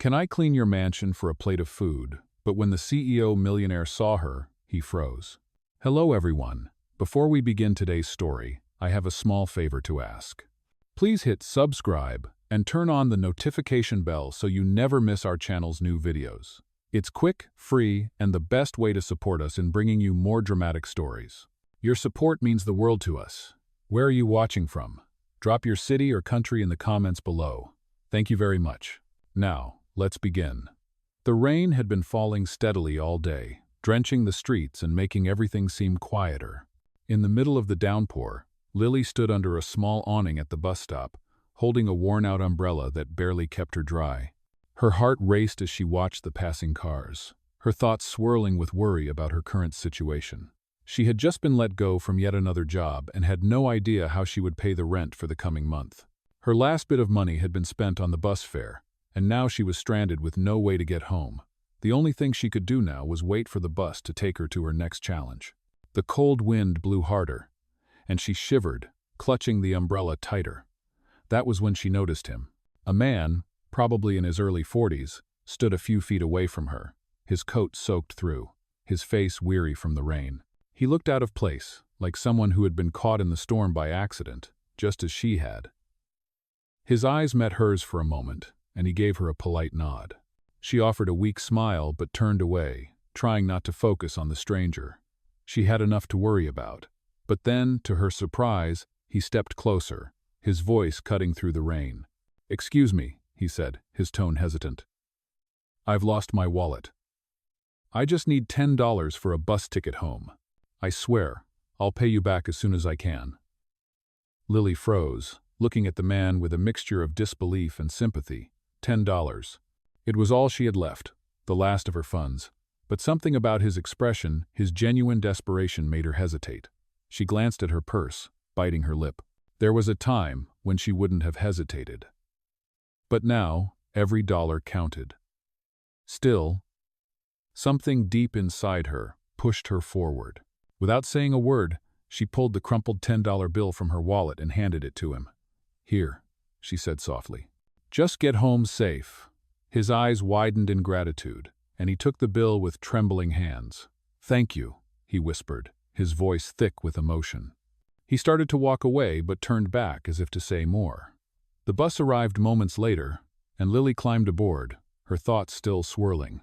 "Can I clean your mansion for a plate of food?" But when the CEO Millionaire saw her, he froze. "Hello everyone. Before we begin today's story, I have a small favor to ask. Please hit subscribe and turn on the notification bell so you never miss our channel's new videos. It's quick, free, and the best way to support us in bringing you more dramatic stories. Your support means the world to us. Where are you watching from? Drop your city or country in the comments below. Thank you very much. Now, let's begin. The rain had been falling steadily all day, drenching the streets and making everything seem quieter. In the middle of the downpour, Lily stood under a small awning at the bus stop, holding a worn-out umbrella that barely kept her dry. Her heart raced as she watched the passing cars, her thoughts swirling with worry about her current situation. She had just been let go from yet another job and had no idea how she would pay the rent for the coming month. Her last bit of money had been spent on the bus fare, and now she was stranded with no way to get home. The only thing she could do now was wait for the bus to take her to her next challenge. The cold wind blew harder, and she shivered, clutching the umbrella tighter. That was when she noticed him. A man, probably in his early 40s, stood a few feet away from her, his coat soaked through, his face weary from the rain. He looked out of place, like someone who had been caught in the storm by accident, just as she had. His eyes met hers for a moment, and he gave her a polite nod. She offered a weak smile but turned away, trying not to focus on the stranger. She had enough to worry about. But then, to her surprise, he stepped closer, his voice cutting through the rain. "Excuse me," he said, his tone hesitant. "I've lost my wallet. I just need $10 for a bus ticket home. I swear, I'll pay you back as soon as I can." Lily froze, looking at the man with a mixture of disbelief and sympathy. $10. It was all she had left, the last of her funds. But something about his expression, his genuine desperation, made her hesitate. She glanced at her purse, biting her lip. There was a time when she wouldn't have hesitated. But now, every dollar counted. Still, something deep inside her pushed her forward. Without saying a word, she pulled the crumpled $10 bill from her wallet and handed it to him. "Here," she said softly. "Just get home safe." His eyes widened in gratitude, and he took the bill with trembling hands. "Thank you," he whispered, his voice thick with emotion. He started to walk away but turned back as if to say more. The bus arrived moments later, and Lily climbed aboard, her thoughts still swirling.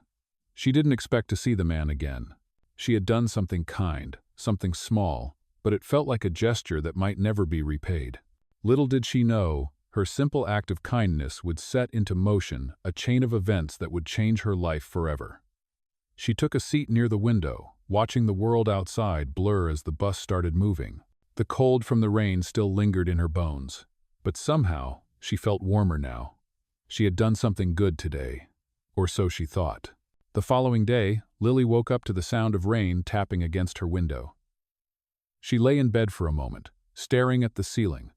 She didn't expect to see the man again. She had done something kind, something small, but it felt like a gesture that might never be repaid. Little did she know, her simple act of kindness would set into motion a chain of events that would change her life forever. She took a seat near the window, watching the world outside blur as the bus started moving. The cold from the rain still lingered in her bones, but somehow she felt warmer now. She had done something good today, or so she thought. The following day, Lily woke up to the sound of rain tapping against her window. She lay in bed for a moment, staring at the ceiling,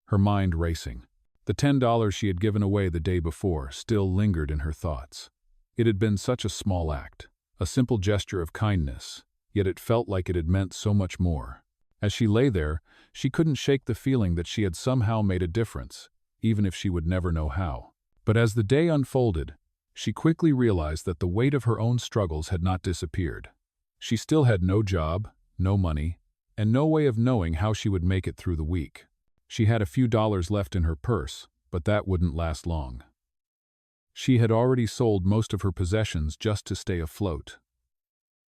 her mind racing. The $10 she had given away the day before still lingered in her thoughts. It had been such a small act, a simple gesture of kindness, yet it felt like it had meant so much more. As she lay there, she couldn't shake the feeling that she had somehow made a difference, even if she would never know how. But as the day unfolded, she quickly realized that the weight of her own struggles had not disappeared. She still had no job, no money, and no way of knowing how she would make it through the week. She had a few dollars left in her purse, but that wouldn't last long. She had already sold most of her possessions just to stay afloat.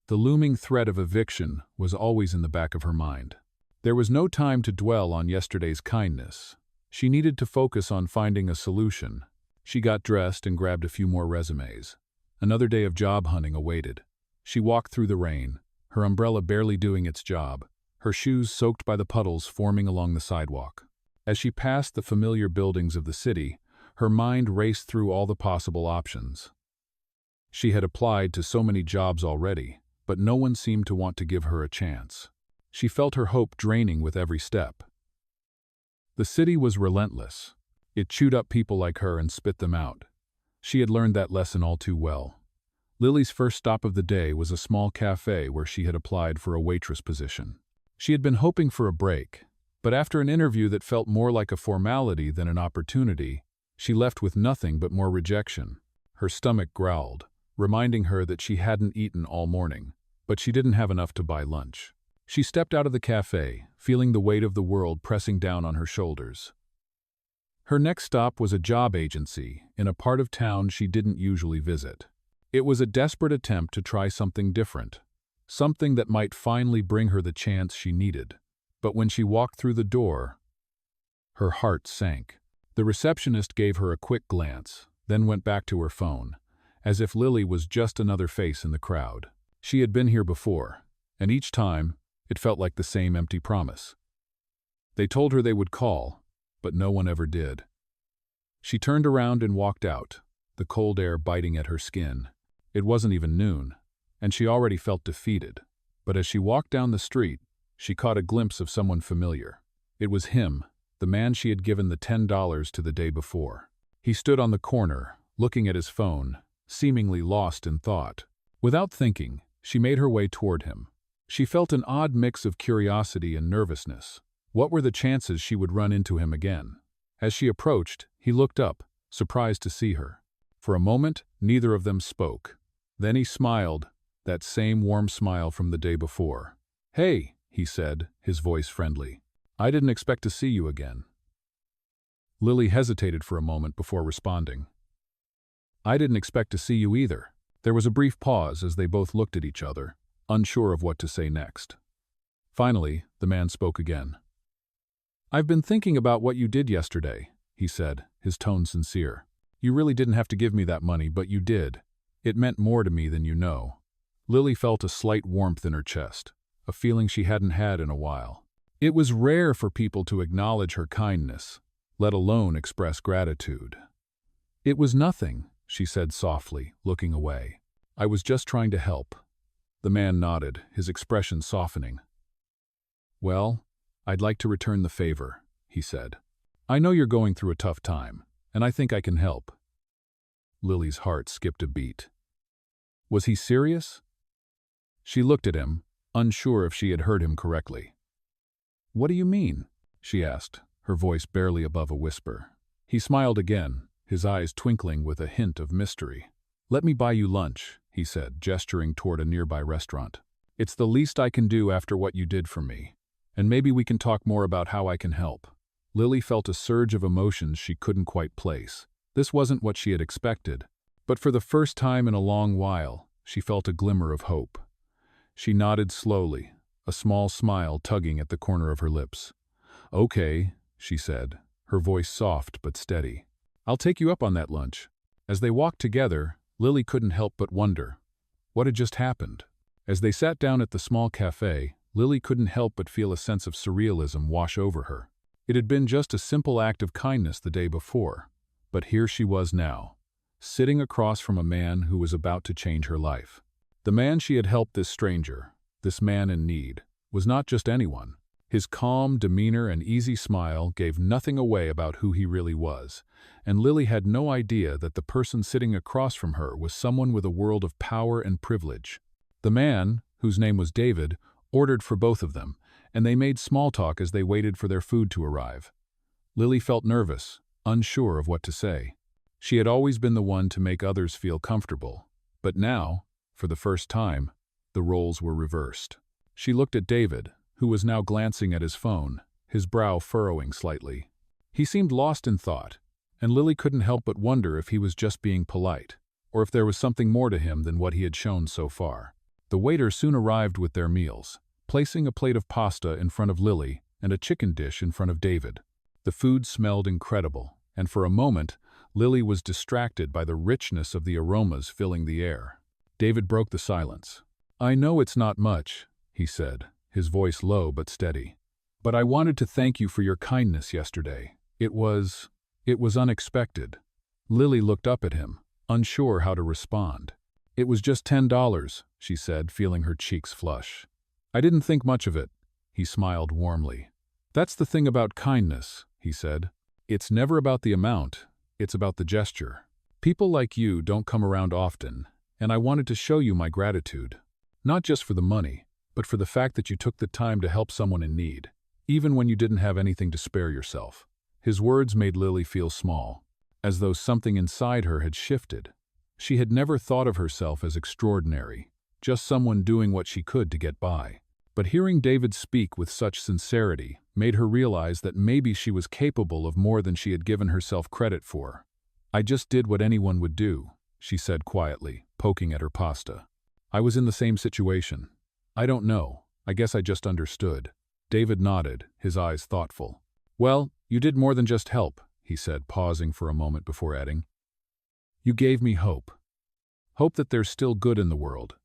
The looming threat of eviction was always in the back of her mind. There was no time to dwell on yesterday's kindness. She needed to focus on finding a solution. She got dressed and grabbed a few more resumes. Another day of job hunting awaited. She walked through the rain, her umbrella barely doing its job, her shoes soaked by the puddles forming along the sidewalk. As she passed the familiar buildings of the city, her mind raced through all the possible options. She had applied to so many jobs already, but no one seemed to want to give her a chance. She felt her hope draining with every step. The city was relentless. It chewed up people like her and spit them out. She had learned that lesson all too well. Lily's first stop of the day was a small cafe where she had applied for a waitress position. She had been hoping for a break, but after an interview that felt more like a formality than an opportunity, she left with nothing but more rejection. Her stomach growled, reminding her that she hadn't eaten all morning, but she didn't have enough to buy lunch. She stepped out of the cafe, feeling the weight of the world pressing down on her shoulders. Her next stop was a job agency in a part of town she didn't usually visit. It was a desperate attempt to try something different, something that might finally bring her the chance she needed. But when she walked through the door, her heart sank. The receptionist gave her a quick glance, then went back to her phone, as if Lily was just another face in the crowd. She had been here before, and each time, it felt like the same empty promise. They told her they would call, but no one ever did. She turned around and walked out, the cold air biting at her skin. It wasn't even noon, and she already felt defeated. But as she walked down the street, she caught a glimpse of someone familiar. It was him, the man she had given the $10 to the day before. He stood on the corner, looking at his phone, seemingly lost in thought. Without thinking, she made her way toward him. She felt an odd mix of curiosity and nervousness. What were the chances she would run into him again? As she approached, he looked up, surprised to see her. For a moment, neither of them spoke. Then he smiled, that same warm smile from the day before. "Hey," he said, his voice friendly. "I didn't expect to see you again." Lily hesitated for a moment before responding. "I didn't expect to see you either." There was a brief pause as they both looked at each other, unsure of what to say next. Finally, the man spoke again. "I've been thinking about what you did yesterday," he said, his tone sincere. "You really didn't have to give me that money, but you did. It meant more to me than you know." Lily felt a slight warmth in her chest, a feeling she hadn't had in a while. It was rare for people to acknowledge her kindness, let alone express gratitude. "It was nothing," she said softly, looking away. "I was just trying to help." The man nodded, his expression softening. "Well, I'd like to return the favor," he said. "I know you're going through a tough time, and I think I can help." Lily's heart skipped a beat. Was he serious? She looked at him, unsure if she had heard him correctly. "What do you mean?" she asked, her voice barely above a whisper. He smiled again, his eyes twinkling with a hint of mystery. "Let me buy you lunch," he said, gesturing toward a nearby restaurant. "It's the least I can do after what you did for me, and maybe we can talk more about how I can help." Lily felt a surge of emotions she couldn't quite place. This wasn't what she had expected, but for the first time in a long while, she felt a glimmer of hope. She nodded slowly, a small smile tugging at the corner of her lips. "Okay," she said, her voice soft but steady. "I'll take you up on that lunch." As they walked together, Lily couldn't help but wonder, what had just happened? As they sat down at the small cafe, Lily couldn't help but feel a sense of surrealism wash over her. It had been just a simple act of kindness the day before, but here she was now, sitting across from a man who was about to change her life. The man she had helped, this stranger, this man in need, was not just anyone. His calm demeanor and easy smile gave nothing away about who he really was, and Lily had no idea that the person sitting across from her was someone with a world of power and privilege. The man, whose name was David, ordered for both of them, and they made small talk as they waited for their food to arrive. Lily felt nervous, unsure of what to say. She had always been the one to make others feel comfortable, but now, for the first time, the roles were reversed. She looked at David, who was now glancing at his phone, his brow furrowing slightly. He seemed lost in thought, and Lily couldn't help but wonder if he was just being polite, or if there was something more to him than what he had shown so far. The waiter soon arrived with their meals, placing a plate of pasta in front of Lily and a chicken dish in front of David. The food smelled incredible, and for a moment, Lily was distracted by the richness of the aromas filling the air. David broke the silence. "I know it's not much," he said, his voice low but steady. "But I wanted to thank you for your kindness yesterday. It was unexpected." Lily looked up at him, unsure how to respond. "It was just $10, she said, feeling her cheeks flush. "I didn't think much of it." He smiled warmly. "That's the thing about kindness," he said. "It's never about the amount, it's about the gesture. People like you don't come around often, and I wanted to show you my gratitude. Not just for the money, but for the fact that you took the time to help someone in need, even when you didn't have anything to spare yourself." His words made Lily feel small, as though something inside her had shifted. She had never thought of herself as extraordinary, just someone doing what she could to get by. But hearing David speak with such sincerity made her realize that maybe she was capable of more than she had given herself credit for. "I just did what anyone would do," she said quietly, poking at her pasta. "I was in the same situation. I don't know, I guess I just understood." David nodded, his eyes thoughtful. "Well, you did more than just help," he said, pausing for a moment before adding. "You gave me hope. Hope that there's still good in the world,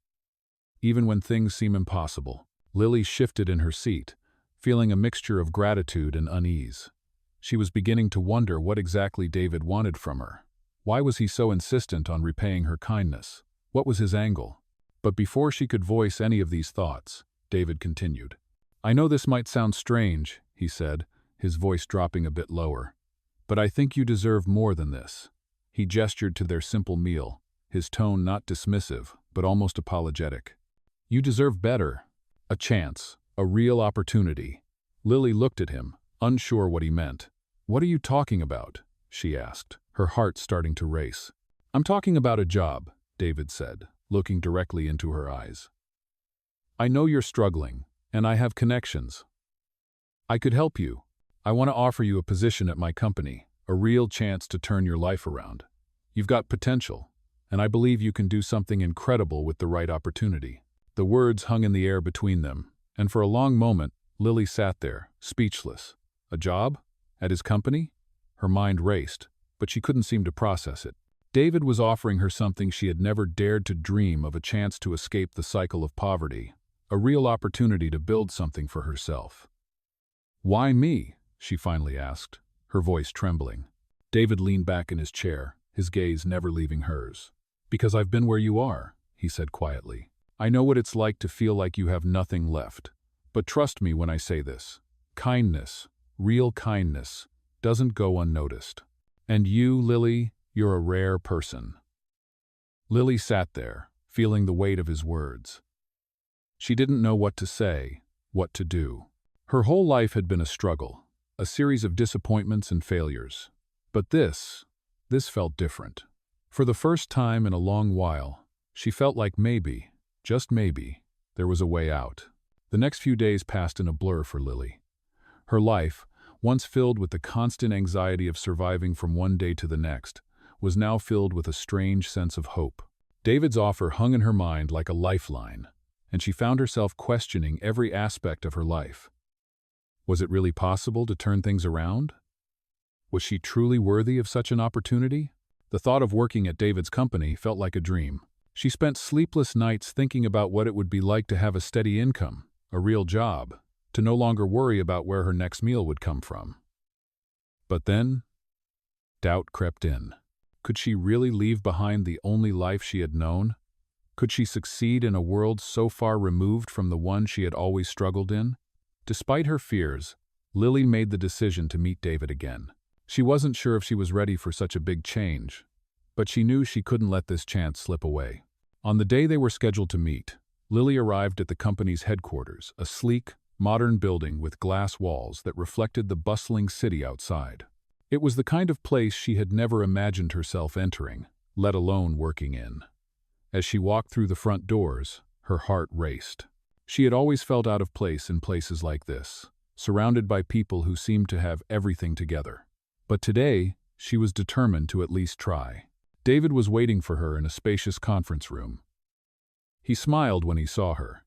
even when things seem impossible." Lily shifted in her seat, feeling a mixture of gratitude and unease. She was beginning to wonder what exactly David wanted from her. Why was he so insistent on repaying her kindness? What was his angle? But before she could voice any of these thoughts, David continued. "I know this might sound strange," he said, his voice dropping a bit lower, "but I think you deserve more than this." He gestured to their simple meal, his tone not dismissive, but almost apologetic. "You deserve better. A chance, a real opportunity." Lily looked at him, unsure what he meant. "What are you talking about?" she asked, her heart starting to race. "I'm talking about a job," David said, looking directly into her eyes. "I know you're struggling, and I have connections. I could help you. I want to offer you a position at my company, a real chance to turn your life around. You've got potential, and I believe you can do something incredible with the right opportunity." The words hung in the air between them, and for a long moment, Lily sat there, speechless. A job? At his company? Her mind raced, but she couldn't seem to process it. David was offering her something she had never dared to dream of, a chance to escape the cycle of poverty, a real opportunity to build something for herself. "Why me?" she finally asked, her voice trembling. David leaned back in his chair, his gaze never leaving hers. "Because I've been where you are," he said quietly. "I know what it's like to feel like you have nothing left. But trust me when I say this. Kindness, real kindness, doesn't go unnoticed. And you, Lily, you're a rare person." Lily sat there, feeling the weight of his words. She didn't know what to say, what to do. Her whole life had been a struggle, a series of disappointments and failures. But this felt different. For the first time in a long while, she felt like maybe, just maybe, there was a way out. The next few days passed in a blur for Lily. Her life, once filled with the constant anxiety of surviving from one day to the next, was now filled with a strange sense of hope. David's offer hung in her mind like a lifeline, and she found herself questioning every aspect of her life. Was it really possible to turn things around? Was she truly worthy of such an opportunity? The thought of working at David's company felt like a dream. She spent sleepless nights thinking about what it would be like to have a steady income, a real job, to no longer worry about where her next meal would come from. But then, doubt crept in. Could she really leave behind the only life she had known? Could she succeed in a world so far removed from the one she had always struggled in? Despite her fears, Lily made the decision to meet David again. She wasn't sure if she was ready for such a big change, but she knew she couldn't let this chance slip away. On the day they were scheduled to meet, Lily arrived at the company's headquarters, a sleek, modern building with glass walls that reflected the bustling city outside. It was the kind of place she had never imagined herself entering, let alone working in. As she walked through the front doors, her heart raced. She had always felt out of place in places like this, surrounded by people who seemed to have everything together. But today, she was determined to at least try. David was waiting for her in a spacious conference room. He smiled when he saw her,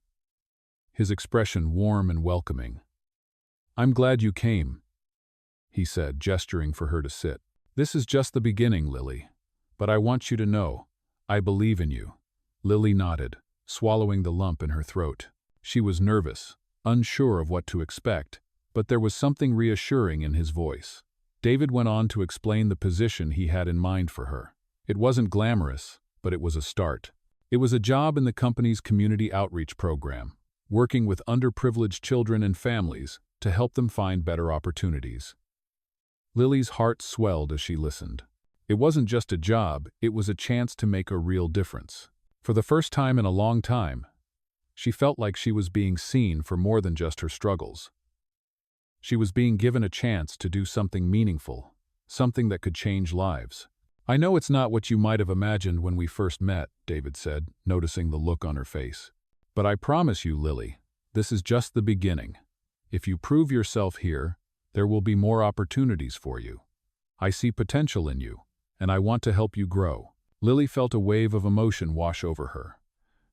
his expression warm and welcoming. "I'm glad you came," he said, gesturing for her to sit. "This is just the beginning, Lily. But I want you to know, I believe in you." Lily nodded, swallowing the lump in her throat. She was nervous, unsure of what to expect, but there was something reassuring in his voice. David went on to explain the position he had in mind for her. It wasn't glamorous, but it was a start. It was a job in the company's community outreach program, working with underprivileged children and families to help them find better opportunities. Lily's heart swelled as she listened. It wasn't just a job, it was a chance to make a real difference. For the first time in a long time, she felt like she was being seen for more than just her struggles. She was being given a chance to do something meaningful, something that could change lives. I know it's not what you might have imagined when we first met, David said, noticing the look on her face. But I promise you, Lily, this is just the beginning. If you prove yourself here, there will be more opportunities for you. I see potential in you, and I want to help you grow. Lily felt a wave of emotion wash over her.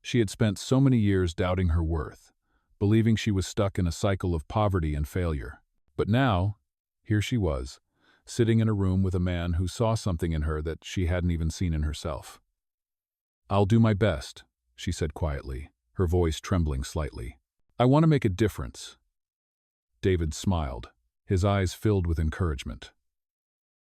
She had spent so many years doubting her worth, believing she was stuck in a cycle of poverty and failure. But now, here she was, sitting in a room with a man who saw something in her that she hadn't even seen in herself. "I'll do my best," she said quietly, her voice trembling slightly. "I want to make a difference." David smiled, his eyes filled with encouragement.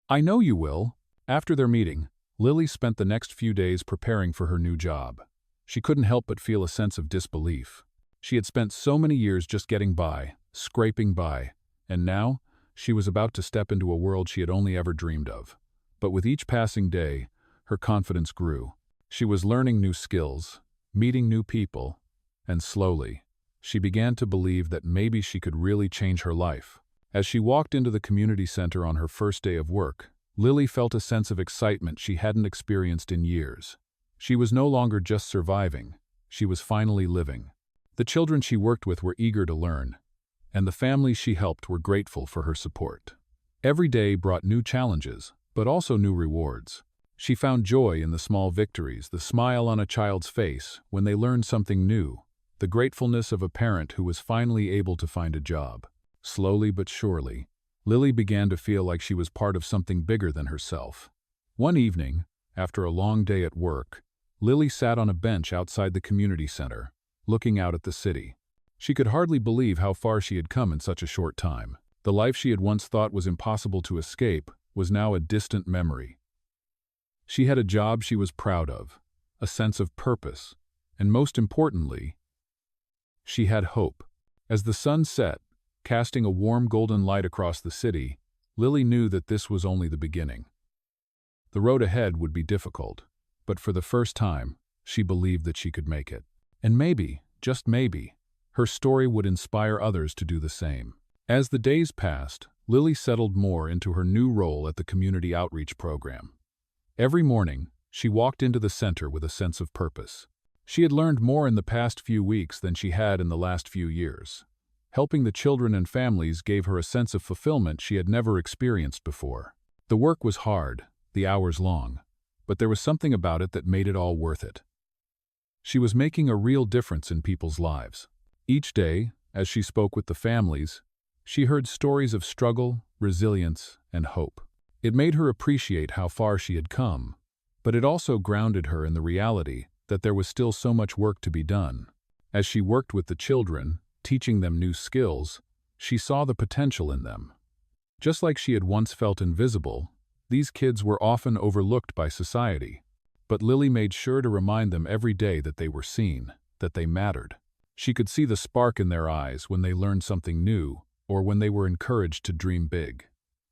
"I know you will." After their meeting, Lily spent the next few days preparing for her new job. She couldn't help but feel a sense of disbelief. She had spent so many years just getting by, scraping by, and now she was about to step into a world she had only ever dreamed of. But with each passing day, her confidence grew. She was learning new skills, meeting new people, and slowly, she began to believe that maybe she could really change her life. As she walked into the community center on her first day of work, Lily felt a sense of excitement she hadn't experienced in years. She was no longer just surviving, she was finally living. The children she worked with were eager to learn, and the families she helped were grateful for her support. Every day brought new challenges, but also new rewards. She found joy in the small victories, the smile on a child's face when they learned something new, the gratefulness of a parent who was finally able to find a job. Slowly but surely, Lily began to feel like she was part of something bigger than herself. One evening, after a long day at work, Lily sat on a bench outside the community center, looking out at the city. She could hardly believe how far she had come in such a short time. The life she had once thought was impossible to escape was now a distant memory. She had a job she was proud of, a sense of purpose, and most importantly, she had hope. As the sun set, casting a warm golden light across the city, Lily knew that this was only the beginning. The road ahead would be difficult, but for the first time, she believed that she could make it. And maybe, just maybe, her story would inspire others to do the same. As the days passed, Lily settled more into her new role at the community outreach program. Every morning, she walked into the center with a sense of purpose. She had learned more in the past few weeks than she had in the last few years. Helping the children and families gave her a sense of fulfillment she had never experienced before. The work was hard, the hours long, but there was something about it that made it all worth it. She was making a real difference in people's lives. Each day, as she spoke with the families, she heard stories of struggle, resilience, and hope. It made her appreciate how far she had come, but it also grounded her in the reality that there was still so much work to be done. As she worked with the children, teaching them new skills, she saw the potential in them. Just like she had once felt invisible, these kids were often overlooked by society. But Lily made sure to remind them every day that they were seen, that they mattered. She could see the spark in their eyes when they learned something new or when they were encouraged to dream big.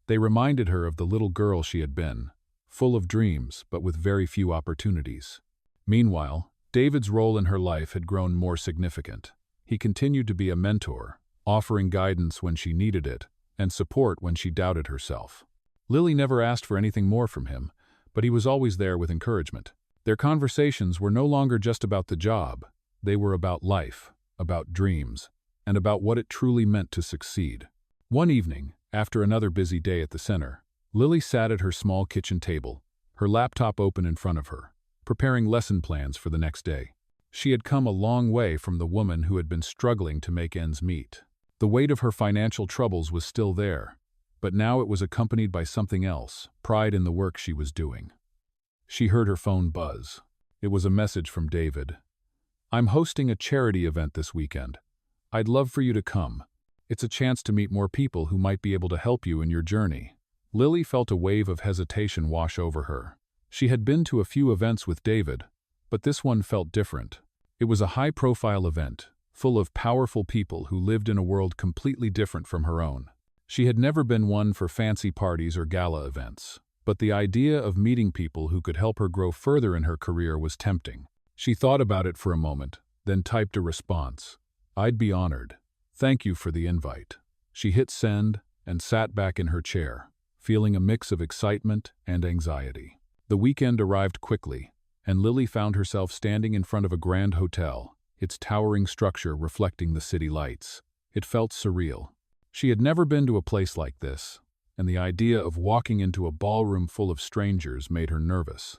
They reminded her of the little girl she had been, full of dreams but with very few opportunities. Meanwhile, David's role in her life had grown more significant. He continued to be a mentor, offering guidance when she needed it and support when she doubted herself. Lily never asked for anything more from him, but he was always there with encouragement. Their conversations were no longer just about the job. They were about life, about dreams, and about what it truly meant to succeed. One evening, after another busy day at the center, Lily sat at her small kitchen table, her laptop open in front of her, preparing lesson plans for the next day. She had come a long way from the woman who had been struggling to make ends meet. The weight of her financial troubles was still there, but now it was accompanied by something else, pride in the work she was doing. She heard her phone buzz. It was a message from David. "I'm hosting a charity event this weekend. I'd love for you to come. It's a chance to meet more people who might be able to help you in your journey." Lily felt a wave of hesitation wash over her. She had been to a few events with David, but this one felt different. It was a high-profile event, full of powerful people who lived in a world completely different from her own. She had never been one for fancy parties or gala events, but the idea of meeting people who could help her grow further in her career was tempting. She thought about it for a moment, then typed a response. "I'd be honored. Thank you for the invite." She hit send and sat back in her chair, feeling a mix of excitement and anxiety. The weekend arrived quickly, and Lily found herself standing in front of a grand hotel, its towering structure reflecting the city lights. It felt surreal. She had never been to a place like this, and the idea of walking into a ballroom full of strangers made her nervous.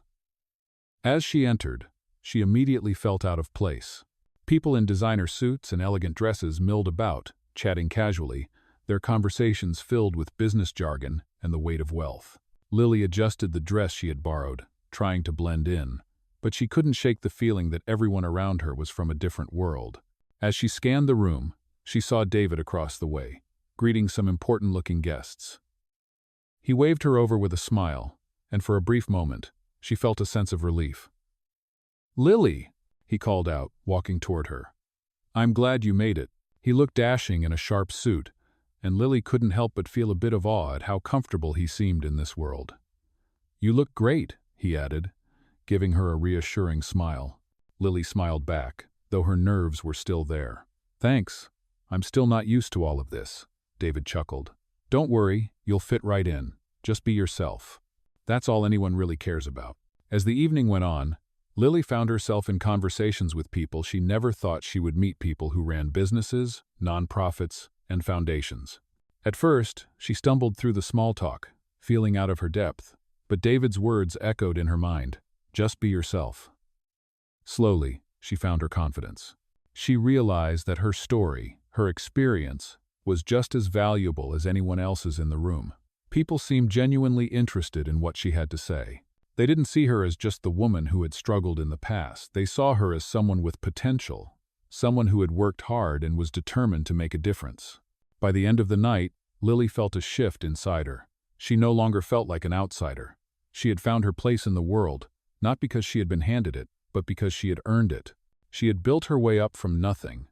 As she entered, she immediately felt out of place. People in designer suits and elegant dresses milled about, chatting casually, their conversations filled with business jargon and the weight of wealth. Lily adjusted the dress she had borrowed, trying to blend in, but she couldn't shake the feeling that everyone around her was from a different world. As she scanned the room, she saw David across the way, greeting some important-looking guests. He waved her over with a smile, and for a brief moment, she felt a sense of relief. "Lily," he called out, walking toward her. "I'm glad you made it." He looked dashing in a sharp suit, and Lily couldn't help but feel a bit of awe at how comfortable he seemed in this world. "You look great," he added, giving her a reassuring smile. Lily smiled back, though her nerves were still there. "Thanks. I'm still not used to all of this," David chuckled. "Don't worry, you'll fit right in. Just be yourself. That's all anyone really cares about." As the evening went on, Lily found herself in conversations with people she never thought she would meet, people who ran businesses, nonprofits, and foundations. At first, she stumbled through the small talk, feeling out of her depth, but David's words echoed in her mind. Just be yourself. Slowly, she found her confidence. She realized that her story, her experience, was just as valuable as anyone else's in the room. People seemed genuinely interested in what she had to say. They didn't see her as just the woman who had struggled in the past. They saw her as someone with potential, someone who had worked hard and was determined to make a difference. By the end of the night, Lily felt a shift inside her. She no longer felt like an outsider. She had found her place in the world, not because she had been handed it, but because she had earned it. She had built her way up from nothing.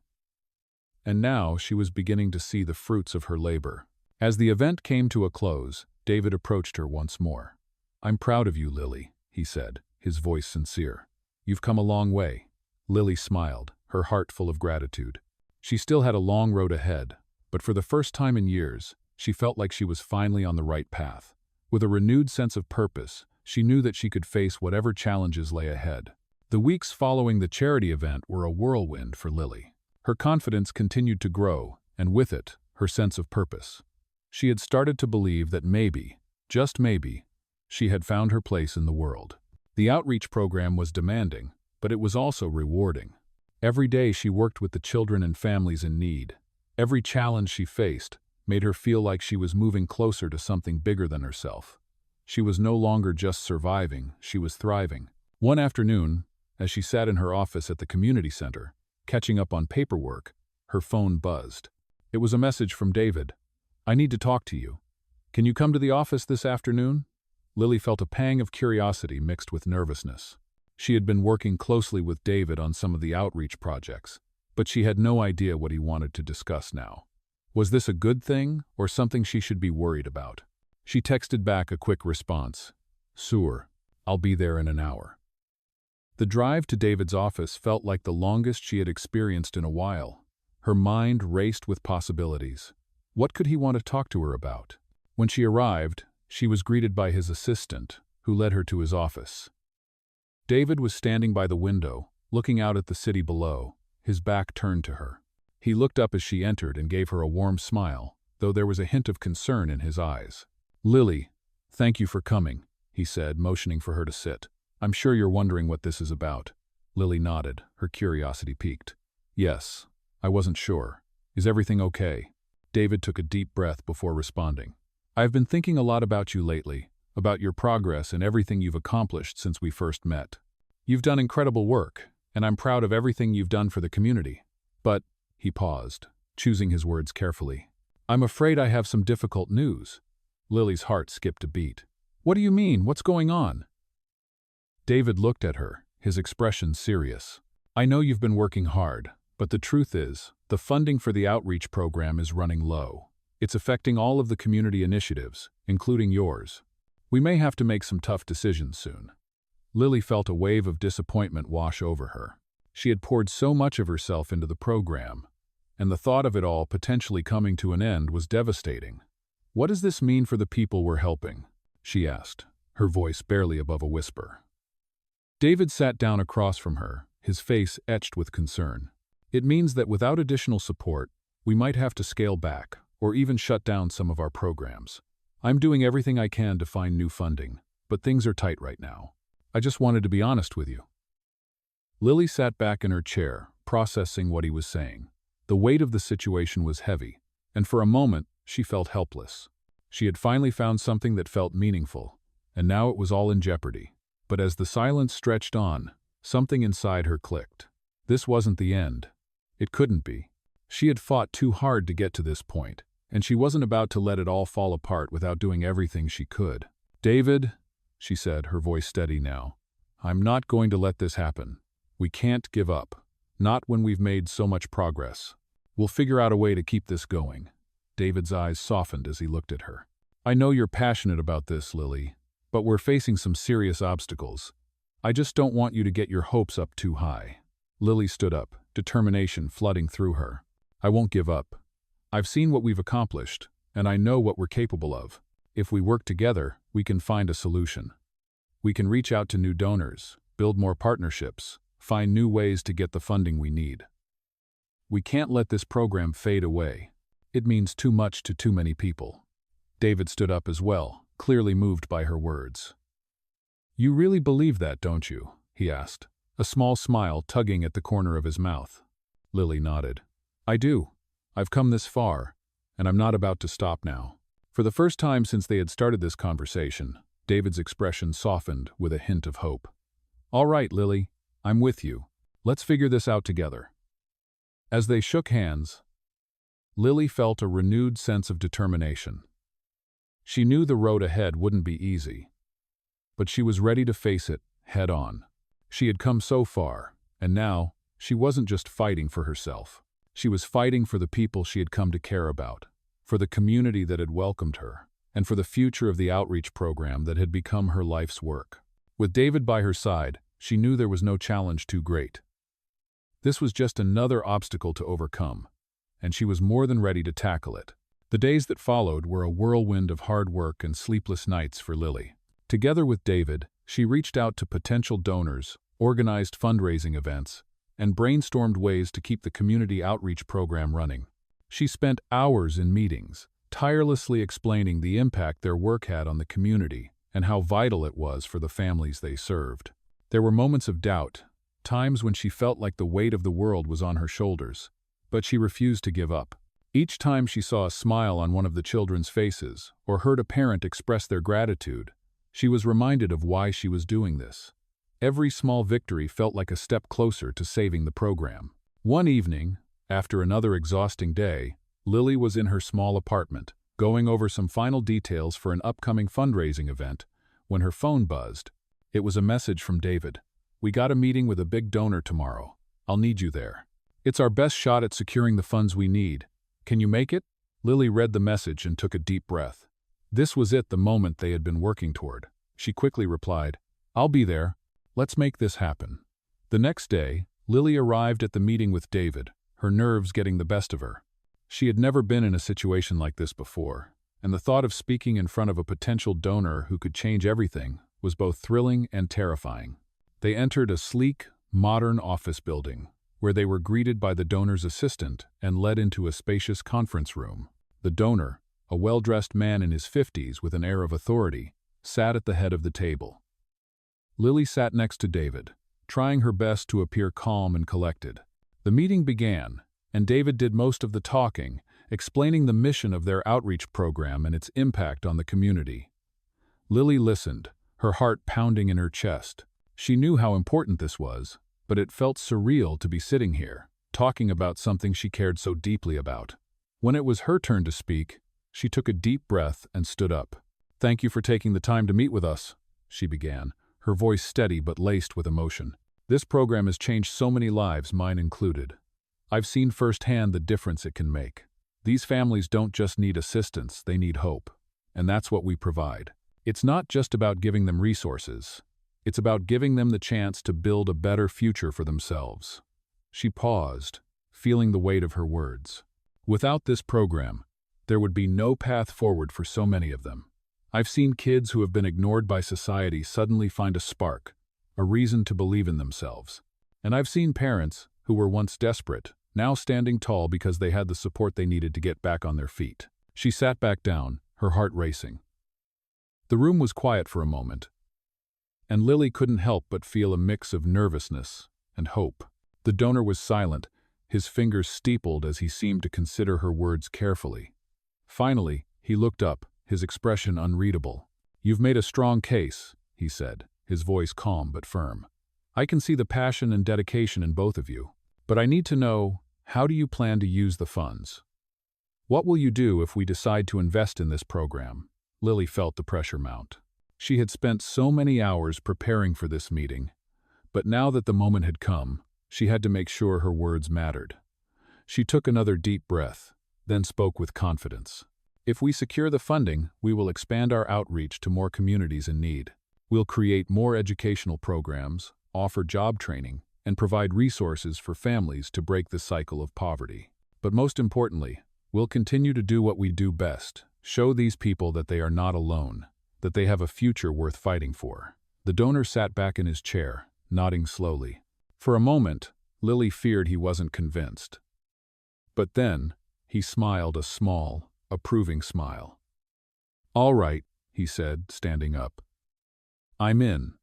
And now she was beginning to see the fruits of her labor. As the event came to a close, David approached her once more. "I'm proud of you, Lily," he said, his voice sincere. "You've come a long way." Lily smiled, her heart full of gratitude. She still had a long road ahead, but for the first time in years, she felt like she was finally on the right path. With a renewed sense of purpose, she knew that she could face whatever challenges lay ahead. The weeks following the charity event were a whirlwind for Lily. Her confidence continued to grow, and with it, her sense of purpose. She had started to believe that maybe, just maybe, she had found her place in the world. The outreach program was demanding, but it was also rewarding. Every day she worked with the children and families in need. Every challenge she faced made her feel like she was moving closer to something bigger than herself. She was no longer just surviving, she was thriving. One afternoon, as she sat in her office at the community center, catching up on paperwork, her phone buzzed. It was a message from David. "I need to talk to you. Can you come to the office this afternoon?" Lily felt a pang of curiosity mixed with nervousness. She had been working closely with David on some of the outreach projects, but she had no idea what he wanted to discuss now. Was this a good thing or something she should be worried about? She texted back a quick response. "Sure, I'll be there in an hour." The drive to David's office felt like the longest she had experienced in a while. Her mind raced with possibilities. What could he want to talk to her about? When she arrived, she was greeted by his assistant, who led her to his office. David was standing by the window, looking out at the city below, his back turned to her. He looked up as she entered and gave her a warm smile, though there was a hint of concern in his eyes. "Lily, thank you for coming," he said, motioning for her to sit. "I'm sure you're wondering what this is about." Lily nodded, her curiosity piqued. "Yes, I wasn't sure. Is everything okay?" David took a deep breath before responding. "I've been thinking a lot about you lately, about your progress and everything you've accomplished since we first met. You've done incredible work, and I'm proud of everything you've done for the community. But," he paused, choosing his words carefully, "I'm afraid I have some difficult news." Lily's heart skipped a beat. "What do you mean? What's going on?" David looked at her, his expression serious. "I know you've been working hard, but the truth is, the funding for the outreach program is running low. It's affecting all of the community initiatives, including yours. We may have to make some tough decisions soon." Lily felt a wave of disappointment wash over her. She had poured so much of herself into the program, and the thought of it all potentially coming to an end was devastating. "What does this mean for the people we're helping?" she asked, her voice barely above a whisper. David sat down across from her, his face etched with concern. It means that without additional support, we might have to scale back, or even shut down some of our programs. I'm doing everything I can to find new funding, but things are tight right now. I just wanted to be honest with you. Lily sat back in her chair, processing what he was saying. The weight of the situation was heavy, and for a moment, she felt helpless. She had finally found something that felt meaningful, and now it was all in jeopardy. But as the silence stretched on, something inside her clicked. This wasn't the end. It couldn't be. She had fought too hard to get to this point, and she wasn't about to let it all fall apart without doing everything she could. "David," she said, her voice steady now, "I'm not going to let this happen. We can't give up. Not when we've made so much progress. We'll figure out a way to keep this going." David's eyes softened as he looked at her. "I know you're passionate about this, Lily, but we're facing some serious obstacles. I just don't want you to get your hopes up too high." Lily stood up, determination flooding through her. "I won't give up. I've seen what we've accomplished, and I know what we're capable of. If we work together, we can find a solution. We can reach out to new donors, build more partnerships, find new ways to get the funding we need. We can't let this program fade away. It means too much to too many people." David stood up as well, clearly moved by her words. "You really believe that, don't you?" he asked, a small smile tugging at the corner of his mouth. Lily nodded. "I do. I've come this far, and I'm not about to stop now." For the first time since they had started this conversation, David's expression softened with a hint of hope. "All right, Lily, I'm with you. Let's figure this out together." As they shook hands, Lily felt a renewed sense of determination. She knew the road ahead wouldn't be easy, but she was ready to face it head on. She had come so far, and now she wasn't just fighting for herself. She was fighting for the people she had come to care about, for the community that had welcomed her, and for the future of the outreach program that had become her life's work. With David by her side, she knew there was no challenge too great. This was just another obstacle to overcome, and she was more than ready to tackle it. The days that followed were a whirlwind of hard work and sleepless nights for Lily. Together with David, she reached out to potential donors, organized fundraising events, and brainstormed ways to keep the community outreach program running. She spent hours in meetings, tirelessly explaining the impact their work had on the community and how vital it was for the families they served. There were moments of doubt, times when she felt like the weight of the world was on her shoulders, but she refused to give up. Each time she saw a smile on one of the children's faces or heard a parent express their gratitude, she was reminded of why she was doing this. Every small victory felt like a step closer to saving the program. One evening, after another exhausting day, Lily was in her small apartment, going over some final details for an upcoming fundraising event, when her phone buzzed. It was a message from David. "We got a meeting with a big donor tomorrow. I'll need you there. It's our best shot at securing the funds we need. Can you make it?" Lily read the message and took a deep breath. This was it, the moment they had been working toward. She quickly replied, "I'll be there. Let's make this happen." The next day, Lily arrived at the meeting with David, her nerves getting the best of her. She had never been in a situation like this before, and the thought of speaking in front of a potential donor who could change everything was both thrilling and terrifying. They entered a sleek, modern office building, where they were greeted by the donor's assistant and led into a spacious conference room. The donor, a well-dressed man in his 50s with an air of authority, sat at the head of the table. Lily sat next to David, trying her best to appear calm and collected. The meeting began, and David did most of the talking, explaining the mission of their outreach program and its impact on the community. Lily listened, her heart pounding in her chest. She knew how important this was, but it felt surreal to be sitting here, talking about something she cared so deeply about. When it was her turn to speak, she took a deep breath and stood up. "Thank you for taking the time to meet with us," she began, her voice steady but laced with emotion. "This program has changed so many lives, mine included. I've seen firsthand the difference it can make. These families don't just need assistance, they need hope. And that's what we provide. It's not just about giving them resources. It's about giving them the chance to build a better future for themselves." She paused, feeling the weight of her words. Without this program, there would be no path forward for so many of them. I've seen kids who have been ignored by society suddenly find a spark, a reason to believe in themselves. And I've seen parents, who were once desperate, now standing tall because they had the support they needed to get back on their feet. She sat back down, her heart racing. The room was quiet for a moment, and Lily couldn't help but feel a mix of nervousness and hope. The donor was silent, his fingers steepled as he seemed to consider her words carefully. Finally, he looked up, his expression unreadable. "You've made a strong case," he said, his voice calm but firm. "I can see the passion and dedication in both of you. But I need to know, how do you plan to use the funds? What will you do if we decide to invest in this program?" Lily felt the pressure mount. She had spent so many hours preparing for this meeting, but now that the moment had come, she had to make sure her words mattered. She took another deep breath, then spoke with confidence. "If we secure the funding, we will expand our outreach to more communities in need. We'll create more educational programs, offer job training, and provide resources for families to break the cycle of poverty. But most importantly, we'll continue to do what we do best, show these people that they are not alone, that they have a future worth fighting for." The donor sat back in his chair, nodding slowly. For a moment, Lily feared he wasn't convinced. But then, he smiled a small, approving smile. "All right," he said, standing up. "I'm in.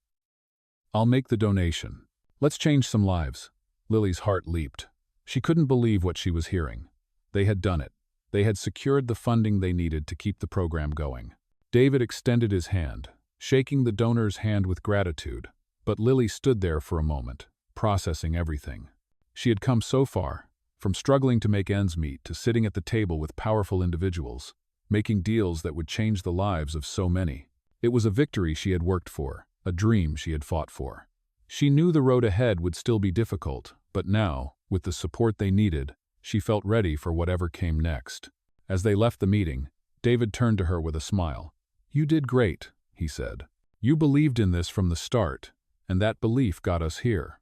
I'll make the donation. Let's change some lives." Lily's heart leaped. She couldn't believe what she was hearing. They had done it. They had secured the funding they needed to keep the program going. David extended his hand, shaking the donor's hand with gratitude, but Lily stood there for a moment, processing everything. She had come so far, from struggling to make ends meet to sitting at the table with powerful individuals, making deals that would change the lives of so many. It was a victory she had worked for, a dream she had fought for. She knew the road ahead would still be difficult, but now, with the support they needed, she felt ready for whatever came next. As they left the meeting, David turned to her with a smile. "You did great," he said. "You believed in this from the start, and that belief got us here."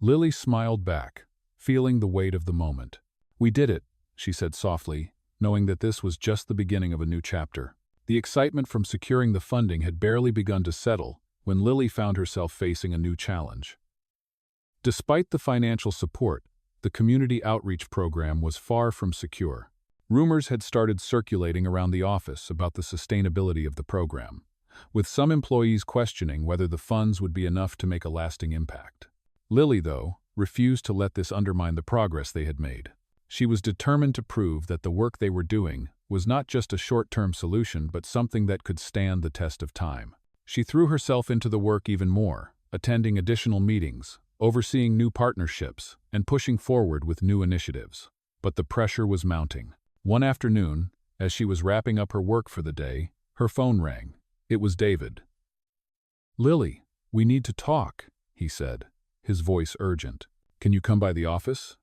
Lily smiled back, feeling the weight of the moment. "We did it," she said softly, knowing that this was just the beginning of a new chapter. The excitement from securing the funding had barely begun to settle when Lily found herself facing a new challenge. Despite the financial support, the community outreach program was far from secure. Rumors had started circulating around the office about the sustainability of the program, with some employees questioning whether the funds would be enough to make a lasting impact. Lily, though, refused to let this undermine the progress they had made. She was determined to prove that the work they were doing was not just a short-term solution but something that could stand the test of time. She threw herself into the work even more, attending additional meetings, overseeing new partnerships, and pushing forward with new initiatives. But the pressure was mounting. One afternoon, as she was wrapping up her work for the day, her phone rang. It was David. "Lily, we need to talk," he said, his voice urgent. "Can you come by the office?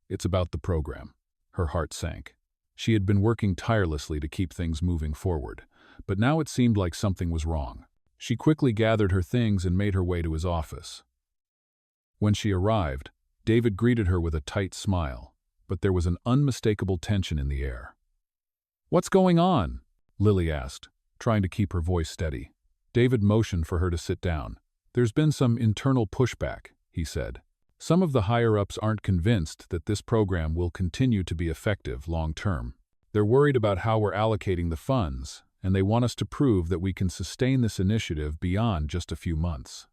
It's about the program." Her heart sank. She had been working tirelessly to keep things moving forward, but now it seemed like something was wrong. She quickly gathered her things and made her way to his office. When she arrived, David greeted her with a tight smile, but there was an unmistakable tension in the air. "What's going on?" Lily asked, trying to keep her voice steady. David motioned for her to sit down. "There's been some internal pushback," he said. "Some of the higher-ups aren't convinced that this program will continue to be effective long-term. They're worried about how we're allocating the funds, and they want us to prove that we can sustain this initiative beyond just a few months."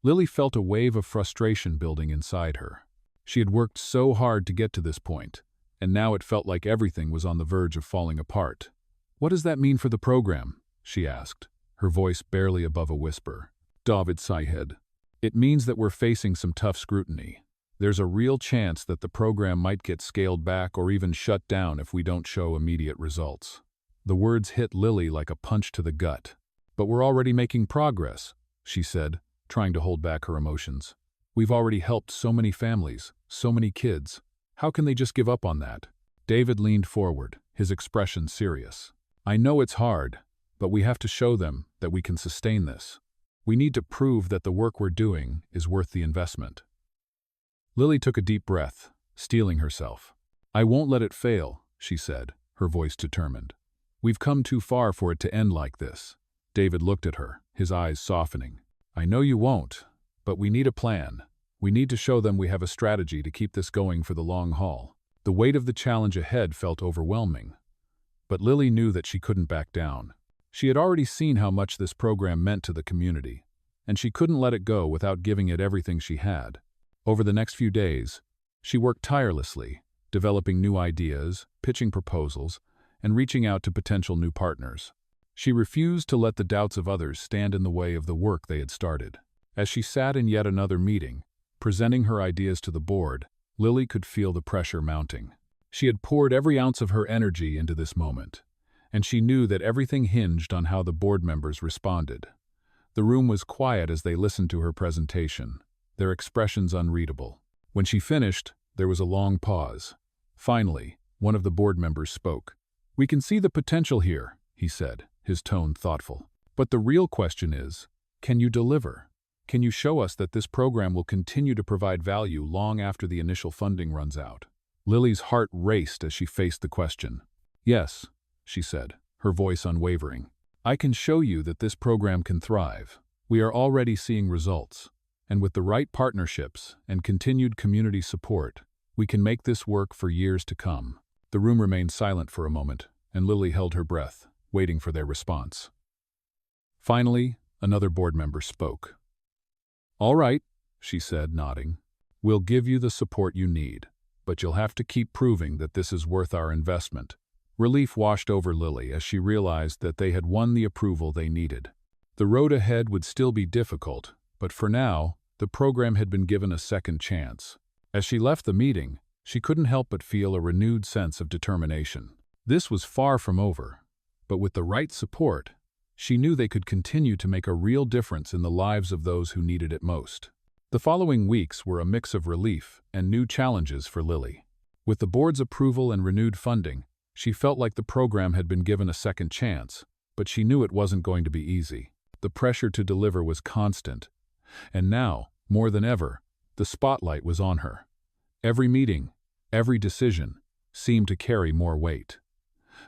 Lily felt a wave of frustration building inside her. She had worked so hard to get to this point, and now it felt like everything was on the verge of falling apart. "What does that mean for the program?" she asked, her voice barely above a whisper. David sighed. "It means that we're facing some tough scrutiny. There's a real chance that the program might get scaled back or even shut down if we don't show immediate results." The words hit Lily like a punch to the gut. "But we're already making progress," she said, trying to hold back her emotions. "We've already helped so many families, so many kids. How can they just give up on that?" David leaned forward, his expression serious. "I know it's hard, but we have to show them that we can sustain this. We need to prove that the work we're doing is worth the investment." Lily took a deep breath, steeling herself. "I won't let it fail," she said, her voice determined. We've come too far for it to end like this. David looked at her, his eyes softening. I know you won't, but we need a plan. We need to show them we have a strategy to keep this going for the long haul. The weight of the challenge ahead felt overwhelming. But Lily knew that she couldn't back down. She had already seen how much this program meant to the community, and she couldn't let it go without giving it everything she had. Over the next few days, she worked tirelessly, developing new ideas, pitching proposals, and reaching out to potential new partners. She refused to let the doubts of others stand in the way of the work they had started. As she sat in yet another meeting, presenting her ideas to the board, Lily could feel the pressure mounting. She had poured every ounce of her energy into this moment, and she knew that everything hinged on how the board members responded. The room was quiet as they listened to her presentation, their expressions unreadable. When she finished, there was a long pause. Finally, one of the board members spoke. "We can see the potential here," he said, his tone thoughtful. "But the real question is, can you deliver? Can you show us that this program will continue to provide value long after the initial funding runs out?" Lily's heart raced as she faced the question. "Yes," she said, her voice unwavering. "I can show you that this program can thrive. We are already seeing results. And with the right partnerships and continued community support, we can make this work for years to come." The room remained silent for a moment, and Lily held her breath, waiting for their response. Finally, another board member spoke. "All right," she said, nodding. "We'll give you the support you need, but you'll have to keep proving that this is worth our investment." Relief washed over Lily as she realized that they had won the approval they needed. The road ahead would still be difficult, but for now, the program had been given a second chance. As she left the meeting, she couldn't help but feel a renewed sense of determination. This was far from over, but with the right support, she knew they could continue to make a real difference in the lives of those who needed it most. The following weeks were a mix of relief and new challenges for Lily. With the board's approval and renewed funding, she felt like the program had been given a second chance, but she knew it wasn't going to be easy. The pressure to deliver was constant, and now, more than ever, the spotlight was on her. Every meeting, every decision, seemed to carry more weight.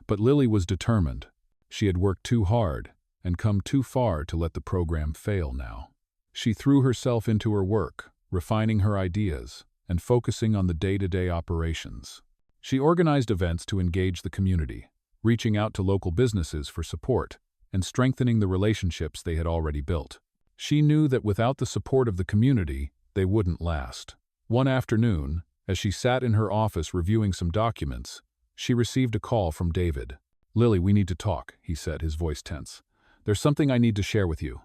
But Lily was determined. She had worked too hard and come too far to let the program fail now. She threw herself into her work, refining her ideas and focusing on the day-to-day operations. She organized events to engage the community, reaching out to local businesses for support and strengthening the relationships they had already built. She knew that without the support of the community, they wouldn't last. One afternoon, as she sat in her office reviewing some documents, she received a call from David. "Lily, we need to talk," he said, his voice tense. "There's something I need to share with you."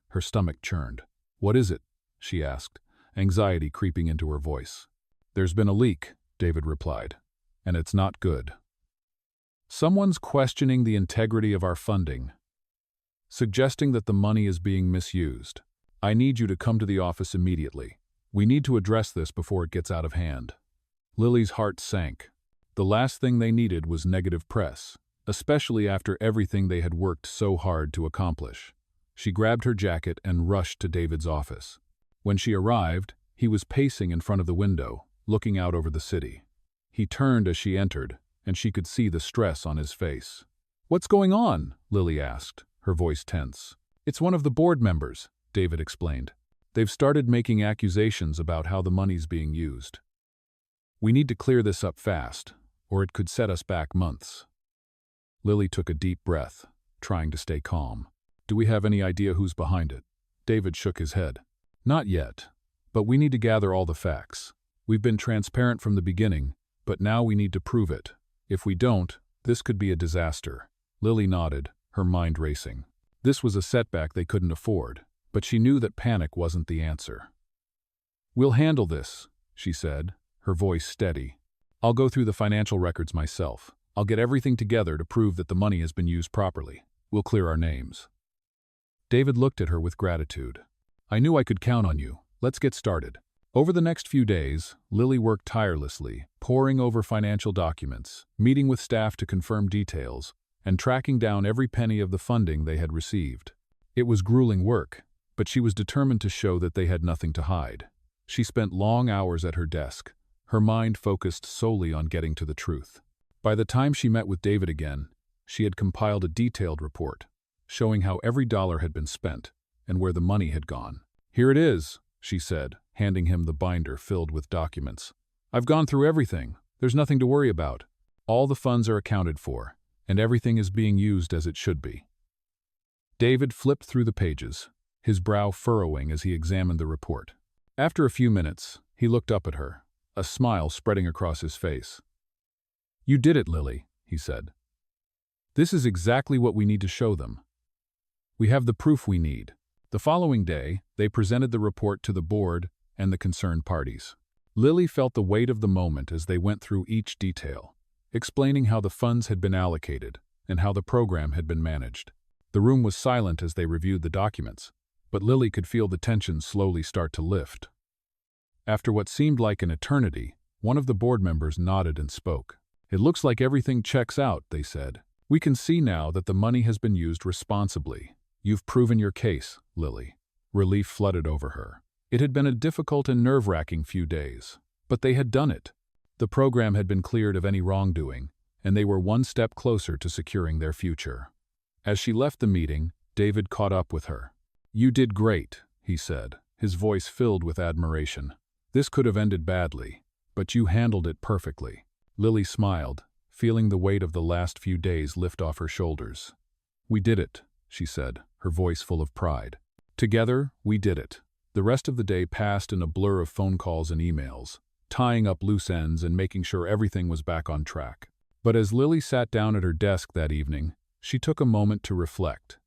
Her stomach churned. "What is it?" she asked, anxiety creeping into her voice. "There's been a leak," David replied, "and it's not good. Someone's questioning the integrity of our funding, suggesting that the money is being misused. I need you to come to the office immediately. We need to address this before it gets out of hand." Lily's heart sank. The last thing they needed was negative press, especially after everything they had worked so hard to accomplish. She grabbed her jacket and rushed to David's office. When she arrived, he was pacing in front of the window, looking out over the city. He turned as she entered, and she could see the stress on his face. "What's going on?" Lily asked, her voice tense. "It's one of the board members," David explained. "They've started making accusations about how the money's being used. We need to clear this up fast, or it could set us back months." Lily took a deep breath, trying to stay calm. "Do we have any idea who's behind it?" David shook his head. "Not yet, but we need to gather all the facts. We've been transparent from the beginning, but now we need to prove it. If we don't, this could be a disaster." Lily nodded, her mind racing. This was a setback they couldn't afford, but she knew that panic wasn't the answer. "We'll handle this," she said, her voice steady. "I'll go through the financial records myself. I'll get everything together to prove that the money has been used properly. We'll clear our names." David looked at her with gratitude. "I knew I could count on you. Let's get started." Over the next few days, Lily worked tirelessly, poring over financial documents, meeting with staff to confirm details, and tracking down every penny of the funding they had received. It was grueling work, but she was determined to show that they had nothing to hide. She spent long hours at her desk, her mind focused solely on getting to the truth. By the time she met with David again, She had compiled a detailed report, showing how every dollar had been spent and where the money had gone. "Here it is," she said, handing him the binder filled with documents. "I've gone through everything. There's nothing to worry about. All the funds are accounted for, and everything is being used as it should be." David flipped through the pages, his brow furrowing as he examined the report. After a few minutes, he looked up at her, a smile spreading across his face. "You did it, Lily," he said. "This is exactly what we need to show them. We have the proof we need." The following day, they presented the report to the board and the concerned parties. Lily felt the weight of the moment as they went through each detail, explaining how the funds had been allocated and how the program had been managed. The room was silent as they reviewed the documents, but Lily could feel the tension slowly start to lift. After what seemed like an eternity, one of the board members nodded and spoke. "It looks like everything checks out," they said. "We can see now that the money has been used responsibly. You've proven your case, Lily." Relief flooded over her. It had been a difficult and nerve-wracking few days, but they had done it. The program had been cleared of any wrongdoing, and they were one step closer to securing their future. As she left the meeting, David caught up with her. "You did great," he said, his voice filled with admiration. "This could have ended badly, but you handled it perfectly." Lily smiled, feeling the weight of the last few days lift off her shoulders. "We did it," she said, her voice full of pride. "Together, we did it." The rest of the day passed in a blur of phone calls and emails, tying up loose ends and making sure everything was back on track. But as Lily sat down at her desk that evening, she took a moment to reflect.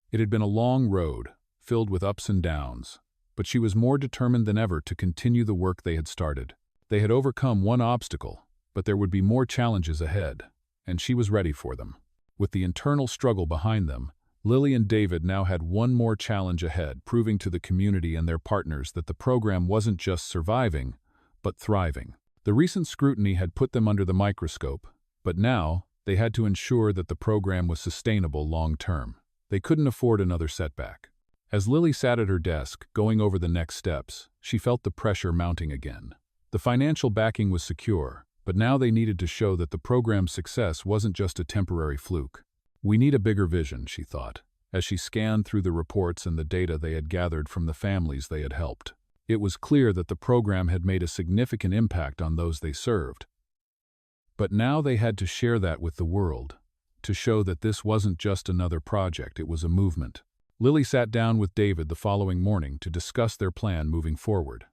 It had been a long road, filled with ups and downs, but she was more determined than ever to continue the work they had started. They had overcome one obstacle, but there would be more challenges ahead, and she was ready for them. With the internal struggle behind them, Lily and David now had one more challenge ahead, proving to the community and their partners that the program wasn't just surviving, but thriving. The recent scrutiny had put them under the microscope, but now they had to ensure that the program was sustainable long-term. They couldn't afford another setback. As Lily sat at her desk, going over the next steps, she felt the pressure mounting again. The financial backing was secure, but now they needed to show that the program's success wasn't just a temporary fluke. "We need a bigger vision," she thought, as she scanned through the reports and the data they had gathered from the families they had helped. It was clear that the program had made a significant impact on those they served. But now they had to share that with the world, to show that this wasn't just another project, it was a movement. Lily sat down with David the following morning to discuss their plan moving forward.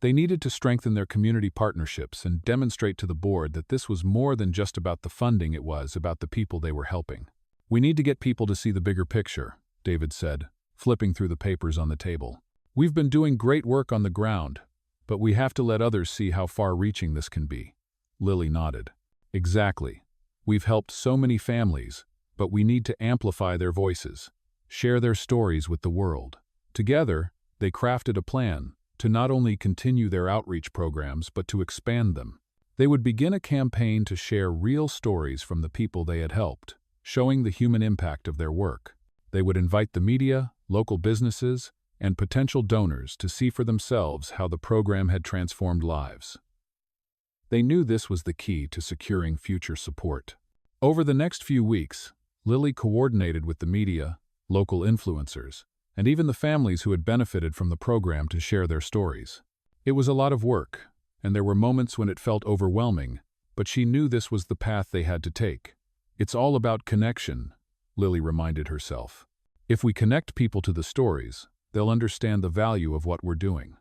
They needed to strengthen their community partnerships and demonstrate to the board that this was more than just about the funding, it was about the people they were helping. "We need to get people to see the bigger picture," David said, flipping through the papers on the table. "We've been doing great work on the ground, but we have to let others see how far-reaching this can be." Lily nodded. "Exactly. We've helped so many families, but we need to amplify their voices, share their stories with the world." Together, they crafted a plan to not only continue their outreach programs but to expand them. They would begin a campaign to share real stories from the people they had helped, showing the human impact of their work. They would invite the media, local businesses, and potential donors to see for themselves how the program had transformed lives. They knew this was the key to securing future support. Over the next few weeks, Lily coordinated with the media, local influencers, and even the families who had benefited from the program to share their stories. It was a lot of work, and there were moments when it felt overwhelming, but she knew this was the path they had to take. "It's all about connection," Lily reminded herself. "If we connect people to the stories, they'll understand the value of what we're doing."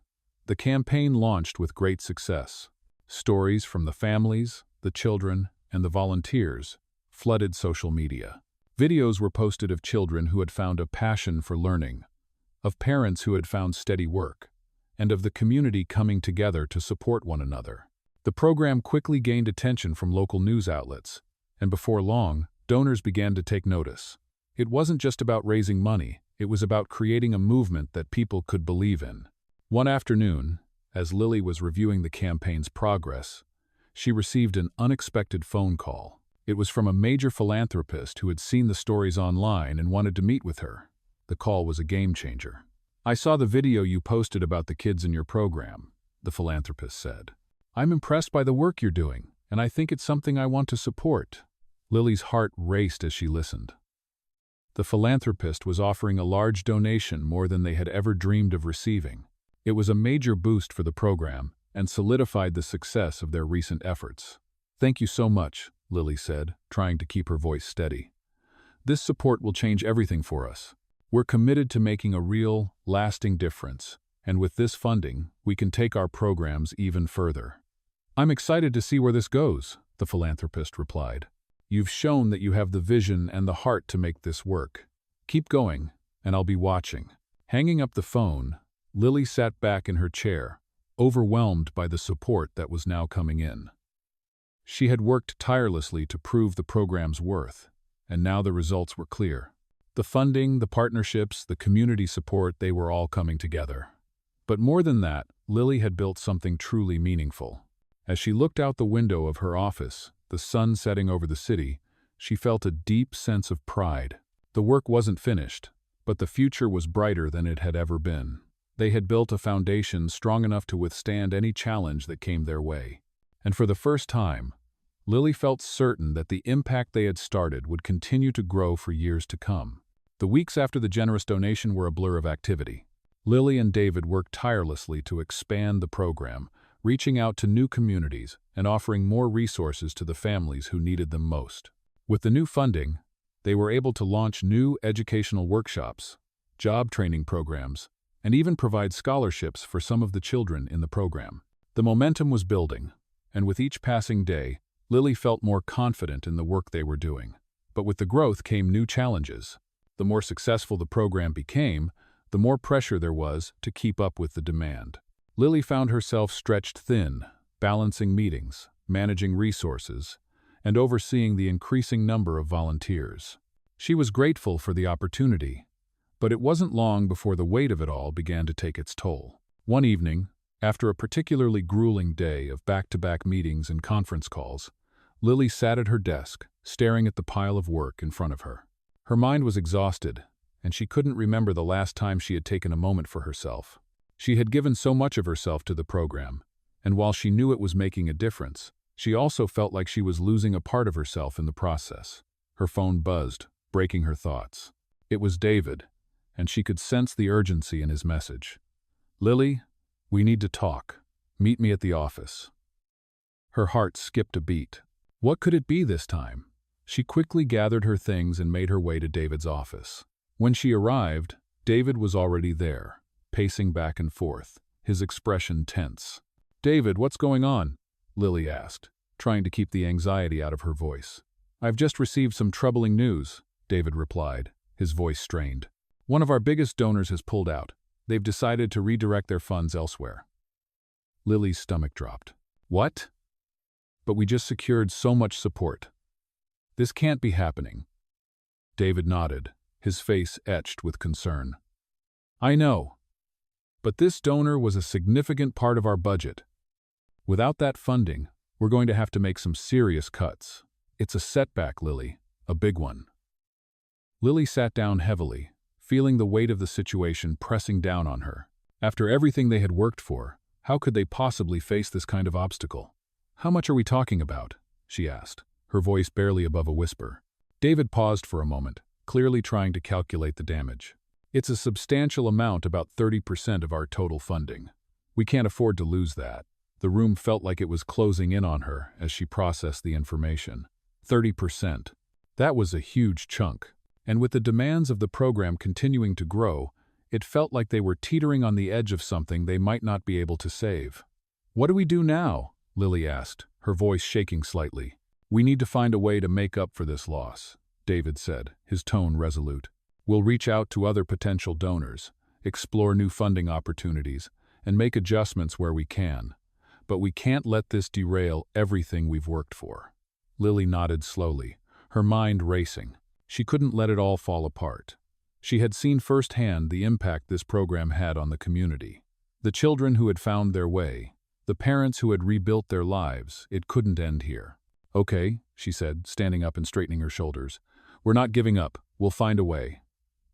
The campaign launched with great success. Stories from the families, the children, and the volunteers flooded social media. Videos were posted of children who had found a passion for learning, of parents who had found steady work, and of the community coming together to support one another. The program quickly gained attention from local news outlets, and before long, donors began to take notice. It wasn't just about raising money, it was about creating a movement that people could believe in. One afternoon, as Lily was reviewing the campaign's progress, she received an unexpected phone call. It was from a major philanthropist who had seen the stories online and wanted to meet with her. The call was a game changer. "I saw the video you posted about the kids in your program," the philanthropist said. "I'm impressed by the work you're doing, and I think it's something I want to support." Lily's heart raced as she listened. The philanthropist was offering a large donation, more than they had ever dreamed of receiving. It was a major boost for the program and solidified the success of their recent efforts. "Thank you so much," Lily said, trying to keep her voice steady. "This support will change everything for us. We're committed to making a real, lasting difference, and with this funding, we can take our programs even further." "I'm excited to see where this goes," the philanthropist replied. "You've shown that you have the vision and the heart to make this work. Keep going, and I'll be watching." Hanging up the phone, Lily sat back in her chair, overwhelmed by the support that was now coming in. She had worked tirelessly to prove the program's worth, and now the results were clear. The funding, the partnerships, the community support, they were all coming together. But more than that, Lily had built something truly meaningful. As she looked out the window of her office, the sun setting over the city, she felt a deep sense of pride. The work wasn't finished, but the future was brighter than it had ever been. They had built a foundation strong enough to withstand any challenge that came their way. And for the first time, Lily felt certain that the impact they had started would continue to grow for years to come. The weeks after the generous donation were a blur of activity. Lily and David worked tirelessly to expand the program, reaching out to new communities and offering more resources to the families who needed them most. With the new funding, they were able to launch new educational workshops, job training programs, and even provide scholarships for some of the children in the program. The momentum was building, and with each passing day, Lily felt more confident in the work they were doing. But with the growth came new challenges. The more successful the program became, the more pressure there was to keep up with the demand. Lily found herself stretched thin, balancing meetings, managing resources, and overseeing the increasing number of volunteers. She was grateful for the opportunity, but it wasn't long before the weight of it all began to take its toll. One evening, after a particularly grueling day of back-to-back meetings and conference calls, Lily sat at her desk, staring at the pile of work in front of her. Her mind was exhausted, and she couldn't remember the last time she had taken a moment for herself. She had given so much of herself to the program, and while she knew it was making a difference, she also felt like she was losing a part of herself in the process. Her phone buzzed, breaking her thoughts. It was David, and she could sense the urgency in his message. "Lily, we need to talk. Meet me at the office." Her heart skipped a beat. What could it be this time? She quickly gathered her things and made her way to David's office. When she arrived, David was already there, pacing back and forth, his expression tense. "David, what's going on?" Lily asked, trying to keep the anxiety out of her voice. "I've just received some troubling news," David replied, his voice strained. "One of our biggest donors has pulled out. They've decided to redirect their funds elsewhere." Lily's stomach dropped. "What?" "But we just secured so much support. This can't be happening." David nodded, his face etched with concern. "I know. But this donor was a significant part of our budget. Without that funding, we're going to have to make some serious cuts. It's a setback, Lily, a big one." Lily sat down heavily, feeling the weight of the situation pressing down on her. After everything they had worked for, how could they possibly face this kind of obstacle? "How much are we talking about?" she asked, her voice barely above a whisper. David paused for a moment, clearly trying to calculate the damage. "It's a substantial amount, about 30% of our total funding. We can't afford to lose that." The room felt like it was closing in on her as she processed the information. 30%. That was a huge chunk. And with the demands of the program continuing to grow, it felt like they were teetering on the edge of something they might not be able to save. "What do we do now?" Lily asked, her voice shaking slightly. "We need to find a way to make up for this loss," David said, his tone resolute. "We'll reach out to other potential donors, explore new funding opportunities, and make adjustments where we can. But we can't let this derail everything we've worked for." Lily nodded slowly, her mind racing. She couldn't let it all fall apart. She had seen firsthand the impact this program had on the community. The children who had found their way, the parents who had rebuilt their lives, it couldn't end here. "Okay," she said, standing up and straightening her shoulders. "We're not giving up. We'll find a way."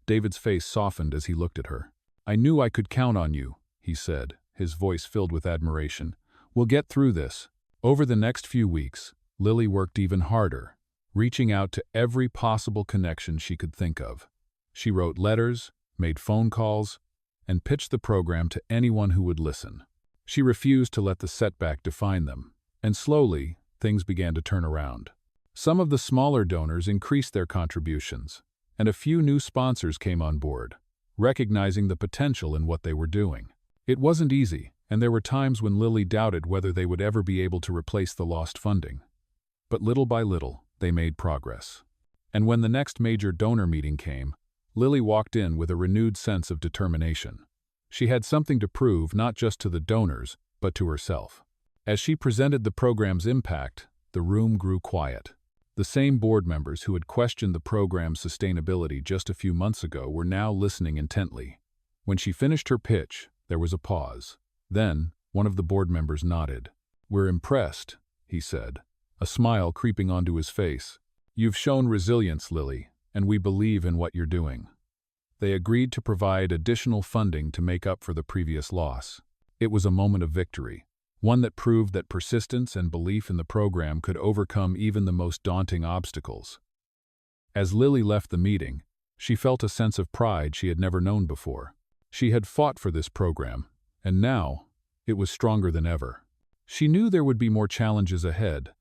David's face softened as he looked at her. "I knew I could count on you," he said, his voice filled with admiration. "We'll get through this." Over the next few weeks, Lily worked even harder, reaching out to every possible connection she could think of. She wrote letters, made phone calls, and pitched the program to anyone who would listen. She refused to let the setback define them, and slowly, things began to turn around. Some of the smaller donors increased their contributions, and a few new sponsors came on board, recognizing the potential in what they were doing. It wasn't easy, and there were times when Lily doubted whether they would ever be able to replace the lost funding. But little by little, they made progress. And when the next major donor meeting came, Lily walked in with a renewed sense of determination. She had something to prove not just to the donors, but to herself. As she presented the program's impact, the room grew quiet. The same board members who had questioned the program's sustainability just a few months ago were now listening intently. When she finished her pitch, there was a pause. Then, one of the board members nodded. "We're impressed," he said, a smile creeping onto his face. "You've shown resilience, Lily, and we believe in what you're doing." They agreed to provide additional funding to make up for the previous loss. It was a moment of victory, one that proved that persistence and belief in the program could overcome even the most daunting obstacles. As Lily left the meeting, she felt a sense of pride she had never known before. She had fought for this program, and now, it was stronger than ever. She knew there would be more challenges ahead,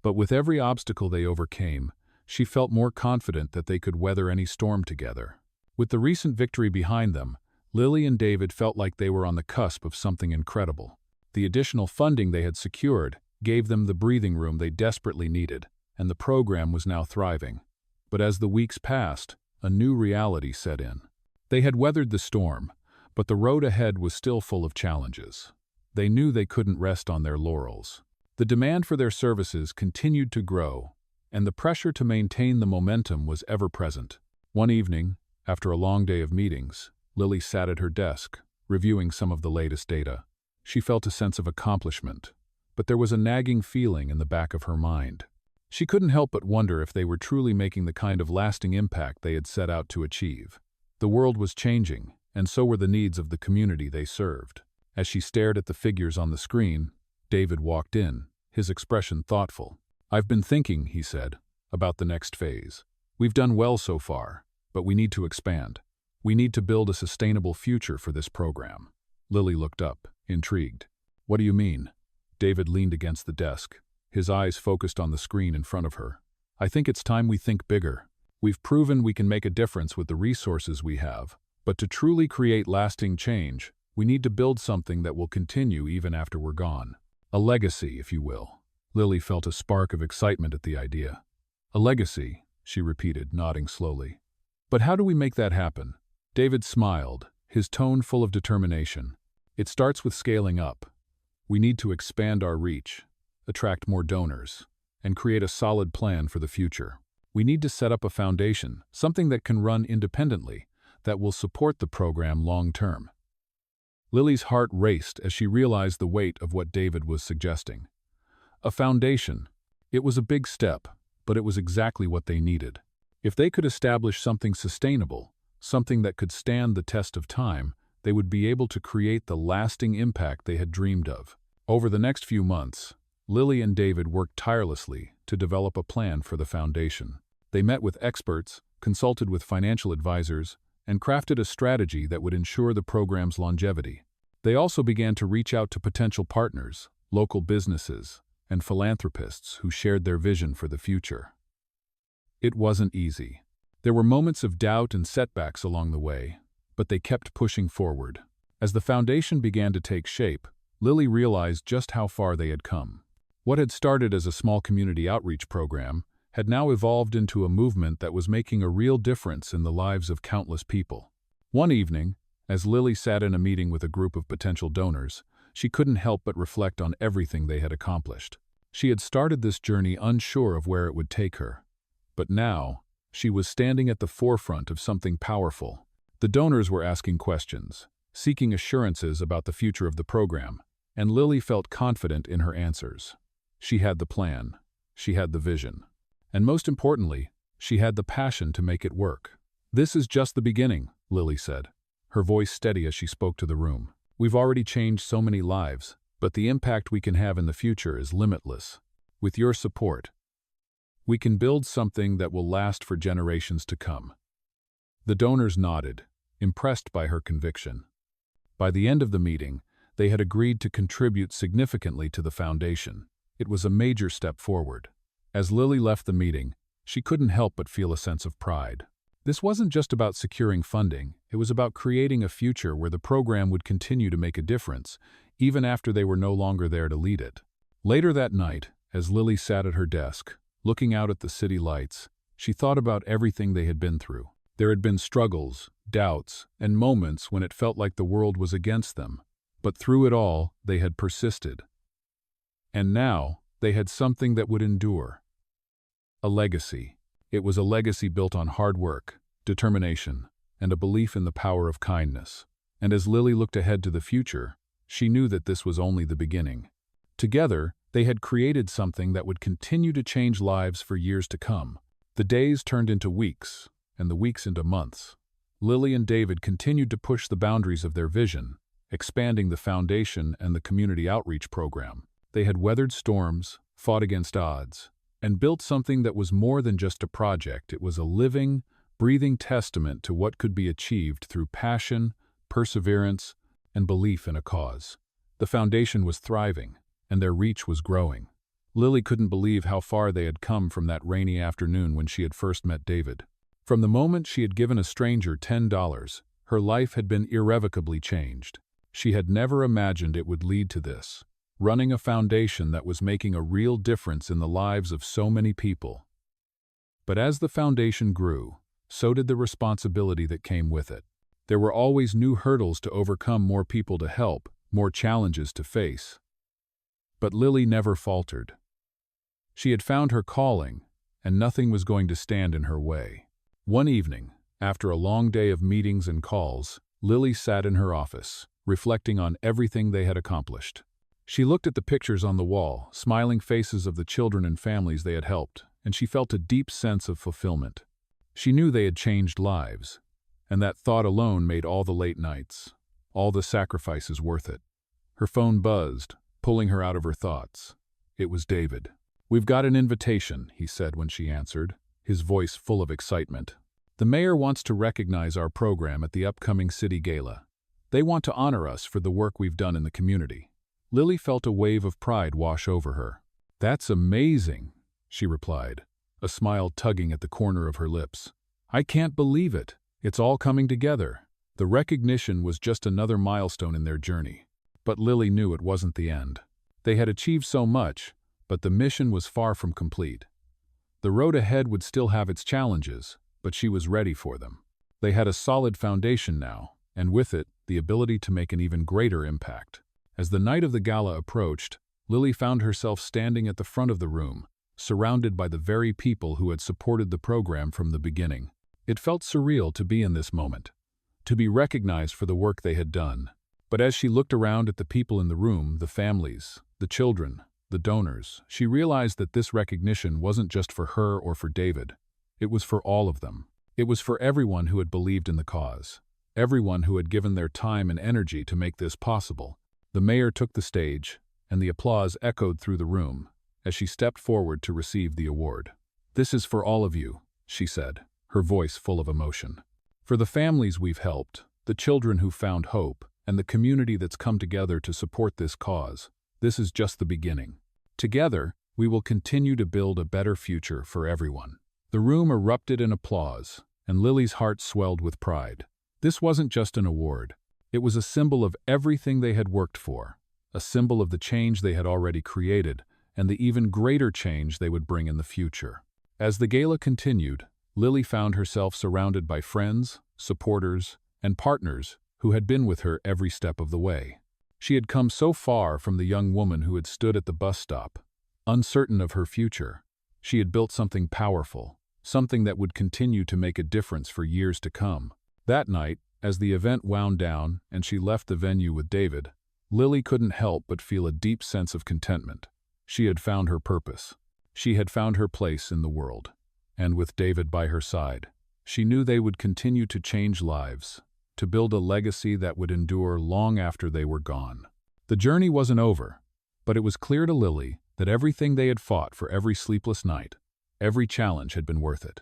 but with every obstacle they overcame, she felt more confident that they could weather any storm together. With the recent victory behind them, Lily and David felt like they were on the cusp of something incredible. The additional funding they had secured gave them the breathing room they desperately needed, and the program was now thriving. But as the weeks passed, a new reality set in. They had weathered the storm, but the road ahead was still full of challenges. They knew they couldn't rest on their laurels. The demand for their services continued to grow, and the pressure to maintain the momentum was ever present. One evening, after a long day of meetings, Lily sat at her desk, reviewing some of the latest data. She felt a sense of accomplishment, but there was a nagging feeling in the back of her mind. She couldn't help but wonder if they were truly making the kind of lasting impact they had set out to achieve. The world was changing, and so were the needs of the community they served. As she stared at the figures on the screen, David walked in, his expression thoughtful. "I've been thinking," he said, "about the next phase. We've done well so far, but we need to expand. We need to build a sustainable future for this program." Lily looked up, intrigued. "What do you mean?" David leaned against the desk, his eyes focused on the screen in front of her. "I think it's time we think bigger. We've proven we can make a difference with the resources we have, but to truly create lasting change, we need to build something that will continue even after we're gone. A legacy, if you will." Lily felt a spark of excitement at the idea. "A legacy," she repeated, nodding slowly. "But how do we make that happen?" David smiled, his tone full of determination. "It starts with scaling up. We need to expand our reach, attract more donors, and create a solid plan for the future. We need to set up a foundation, something that can run independently, that will support the program long-term." Lily's heart raced as she realized the weight of what David was suggesting. A foundation. It was a big step, but it was exactly what they needed. If they could establish something sustainable, something that could stand the test of time, they would be able to create the lasting impact they had dreamed of. Over the next few months, Lily and David worked tirelessly to develop a plan for the foundation. They met with experts, consulted with financial advisors, and crafted a strategy that would ensure the program's longevity. They also began to reach out to potential partners, local businesses, and philanthropists who shared their vision for the future. It wasn't easy. There were moments of doubt and setbacks along the way, but they kept pushing forward. As the foundation began to take shape, Lily realized just how far they had come. What had started as a small community outreach program had now evolved into a movement that was making a real difference in the lives of countless people. One evening, as Lily sat in a meeting with a group of potential donors, she couldn't help but reflect on everything they had accomplished. She had started this journey unsure of where it would take her. But now, she was standing at the forefront of something powerful. The donors were asking questions, seeking assurances about the future of the program, and Lily felt confident in her answers. She had the plan, she had the vision, and most importantly, she had the passion to make it work. "This is just the beginning," Lily said, her voice steady as she spoke to the room. "We've already changed so many lives, but the impact we can have in the future is limitless. With your support, We can build something that will last for generations to come." The donors nodded, impressed by her conviction. By the end of the meeting, they had agreed to contribute significantly to the foundation. It was a major step forward. As Lily left the meeting, she couldn't help but feel a sense of pride. This wasn't just about securing funding, it was about creating a future where the program would continue to make a difference, even after they were no longer there to lead it. Later that night, as Lily sat at her desk, looking out at the city lights, she thought about everything they had been through. There had been struggles, doubts, and moments when it felt like the world was against them. But through it all, they had persisted. And now, they had something that would endure. A legacy. It was a legacy built on hard work, determination, and a belief in the power of kindness. And as Lily looked ahead to the future, she knew that this was only the beginning. Together, they had created something that would continue to change lives for years to come. The days turned into weeks, and the weeks into months. Lily and David continued to push the boundaries of their vision, expanding the foundation and the community outreach program. They had weathered storms, fought against odds, and built something that was more than just a project. It was a living, breathing testament to what could be achieved through passion, perseverance, and belief in a cause. The foundation was thriving, and their reach was growing. Lily couldn't believe how far they had come from that rainy afternoon when she had first met David. From the moment she had given a stranger $10, her life had been irrevocably changed. She had never imagined it would lead to this, running a foundation that was making a real difference in the lives of so many people. But as the foundation grew, so did the responsibility that came with it. There were always new hurdles to overcome, more people to help, more challenges to face. But Lily never faltered. She had found her calling, and nothing was going to stand in her way. One evening, after a long day of meetings and calls, Lily sat in her office, reflecting on everything they had accomplished. She looked at the pictures on the wall, smiling faces of the children and families they had helped, and she felt a deep sense of fulfillment. She knew they had changed lives, and that thought alone made all the late nights, all the sacrifices worth it. Her phone buzzed, pulling her out of her thoughts. It was David. "We've got an invitation," he said when she answered, his voice full of excitement. "The mayor wants to recognize our program at the upcoming city gala. They want to honor us for the work we've done in the community." Lily felt a wave of pride wash over her. "That's amazing," she replied, a smile tugging at the corner of her lips. "I can't believe it. It's all coming together." The recognition was just another milestone in their journey. But Lily knew it wasn't the end. They had achieved so much, but the mission was far from complete. The road ahead would still have its challenges, but she was ready for them. They had a solid foundation now, and with it, the ability to make an even greater impact. As the night of the gala approached, Lily found herself standing at the front of the room, surrounded by the very people who had supported the program from the beginning. It felt surreal to be in this moment, to be recognized for the work they had done. But as she looked around at the people in the room, the families, the children, the donors, she realized that this recognition wasn't just for her or for David. It was for all of them. It was for everyone who had believed in the cause, everyone who had given their time and energy to make this possible. The mayor took the stage, and the applause echoed through the room as she stepped forward to receive the award. "This is for all of you," she said, her voice full of emotion. "For the families we've helped, the children who found hope, and the community that's come together to support this cause. This is just the beginning. Together, we will continue to build a better future for everyone." The room erupted in applause, and Lily's heart swelled with pride. This wasn't just an award. It was a symbol of everything they had worked for, a symbol of the change they had already created, and the even greater change they would bring in the future. As the gala continued, Lily found herself surrounded by friends, supporters, and partners who had been with her every step of the way. She had come so far from the young woman who had stood at the bus stop, uncertain of her future. She had built something powerful, something that would continue to make a difference for years to come. That night, as the event wound down and she left the venue with David, Lily couldn't help but feel a deep sense of contentment. She had found her purpose. She had found her place in the world. And with David by her side, she knew they would continue to change lives, to build a legacy that would endure long after they were gone. The journey wasn't over, but it was clear to Lily that everything they had fought for, every sleepless night, Every challenge had been worth it.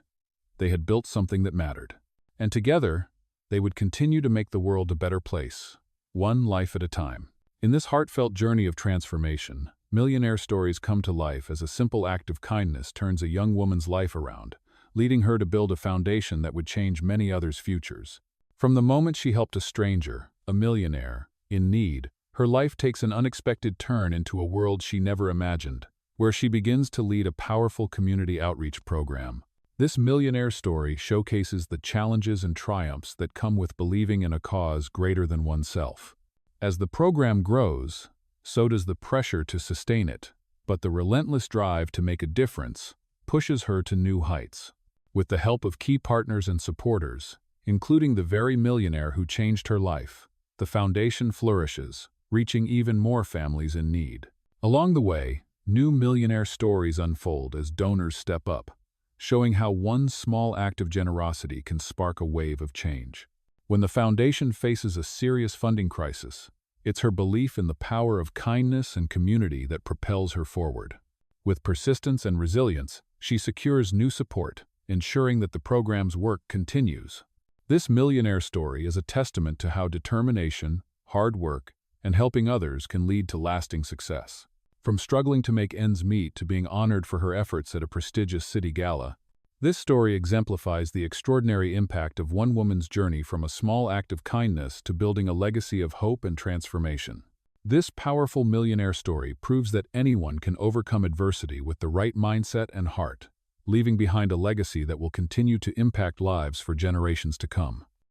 They had built something that mattered. And together, they would continue to make the world a better place, one life at a time. In this heartfelt journey of transformation, Millionaire stories come to life as a simple act of kindness turns a young woman's life around, leading her to build a foundation that would change many others' futures. From the moment she helped a stranger, a millionaire, in need, her life takes an unexpected turn into a world she never imagined, where she begins to lead a powerful community outreach program. This Millionaire story showcases the challenges and triumphs that come with believing in a cause greater than oneself. As the program grows, so does the pressure to sustain it, but the relentless drive to make a difference pushes her to new heights. With the help of key partners and supporters, including the very millionaire who changed her life, the foundation flourishes, reaching even more families in need. Along the way, new millionaire stories unfold as donors step up, showing how one small act of generosity can spark a wave of change. When the foundation faces a serious funding crisis, it's her belief in the power of kindness and community that propels her forward. With persistence and resilience, she secures new support, ensuring that the program's work continues. This millionaire story is a testament to how determination, hard work, and helping others can lead to lasting success. From struggling to make ends meet to being honored for her efforts at a prestigious city gala, this story exemplifies the extraordinary impact of one woman's journey from a small act of kindness to building a legacy of hope and transformation. This powerful millionaire story proves that anyone can overcome adversity with the right mindset and heart, leaving behind a legacy that will continue to impact lives for generations to come.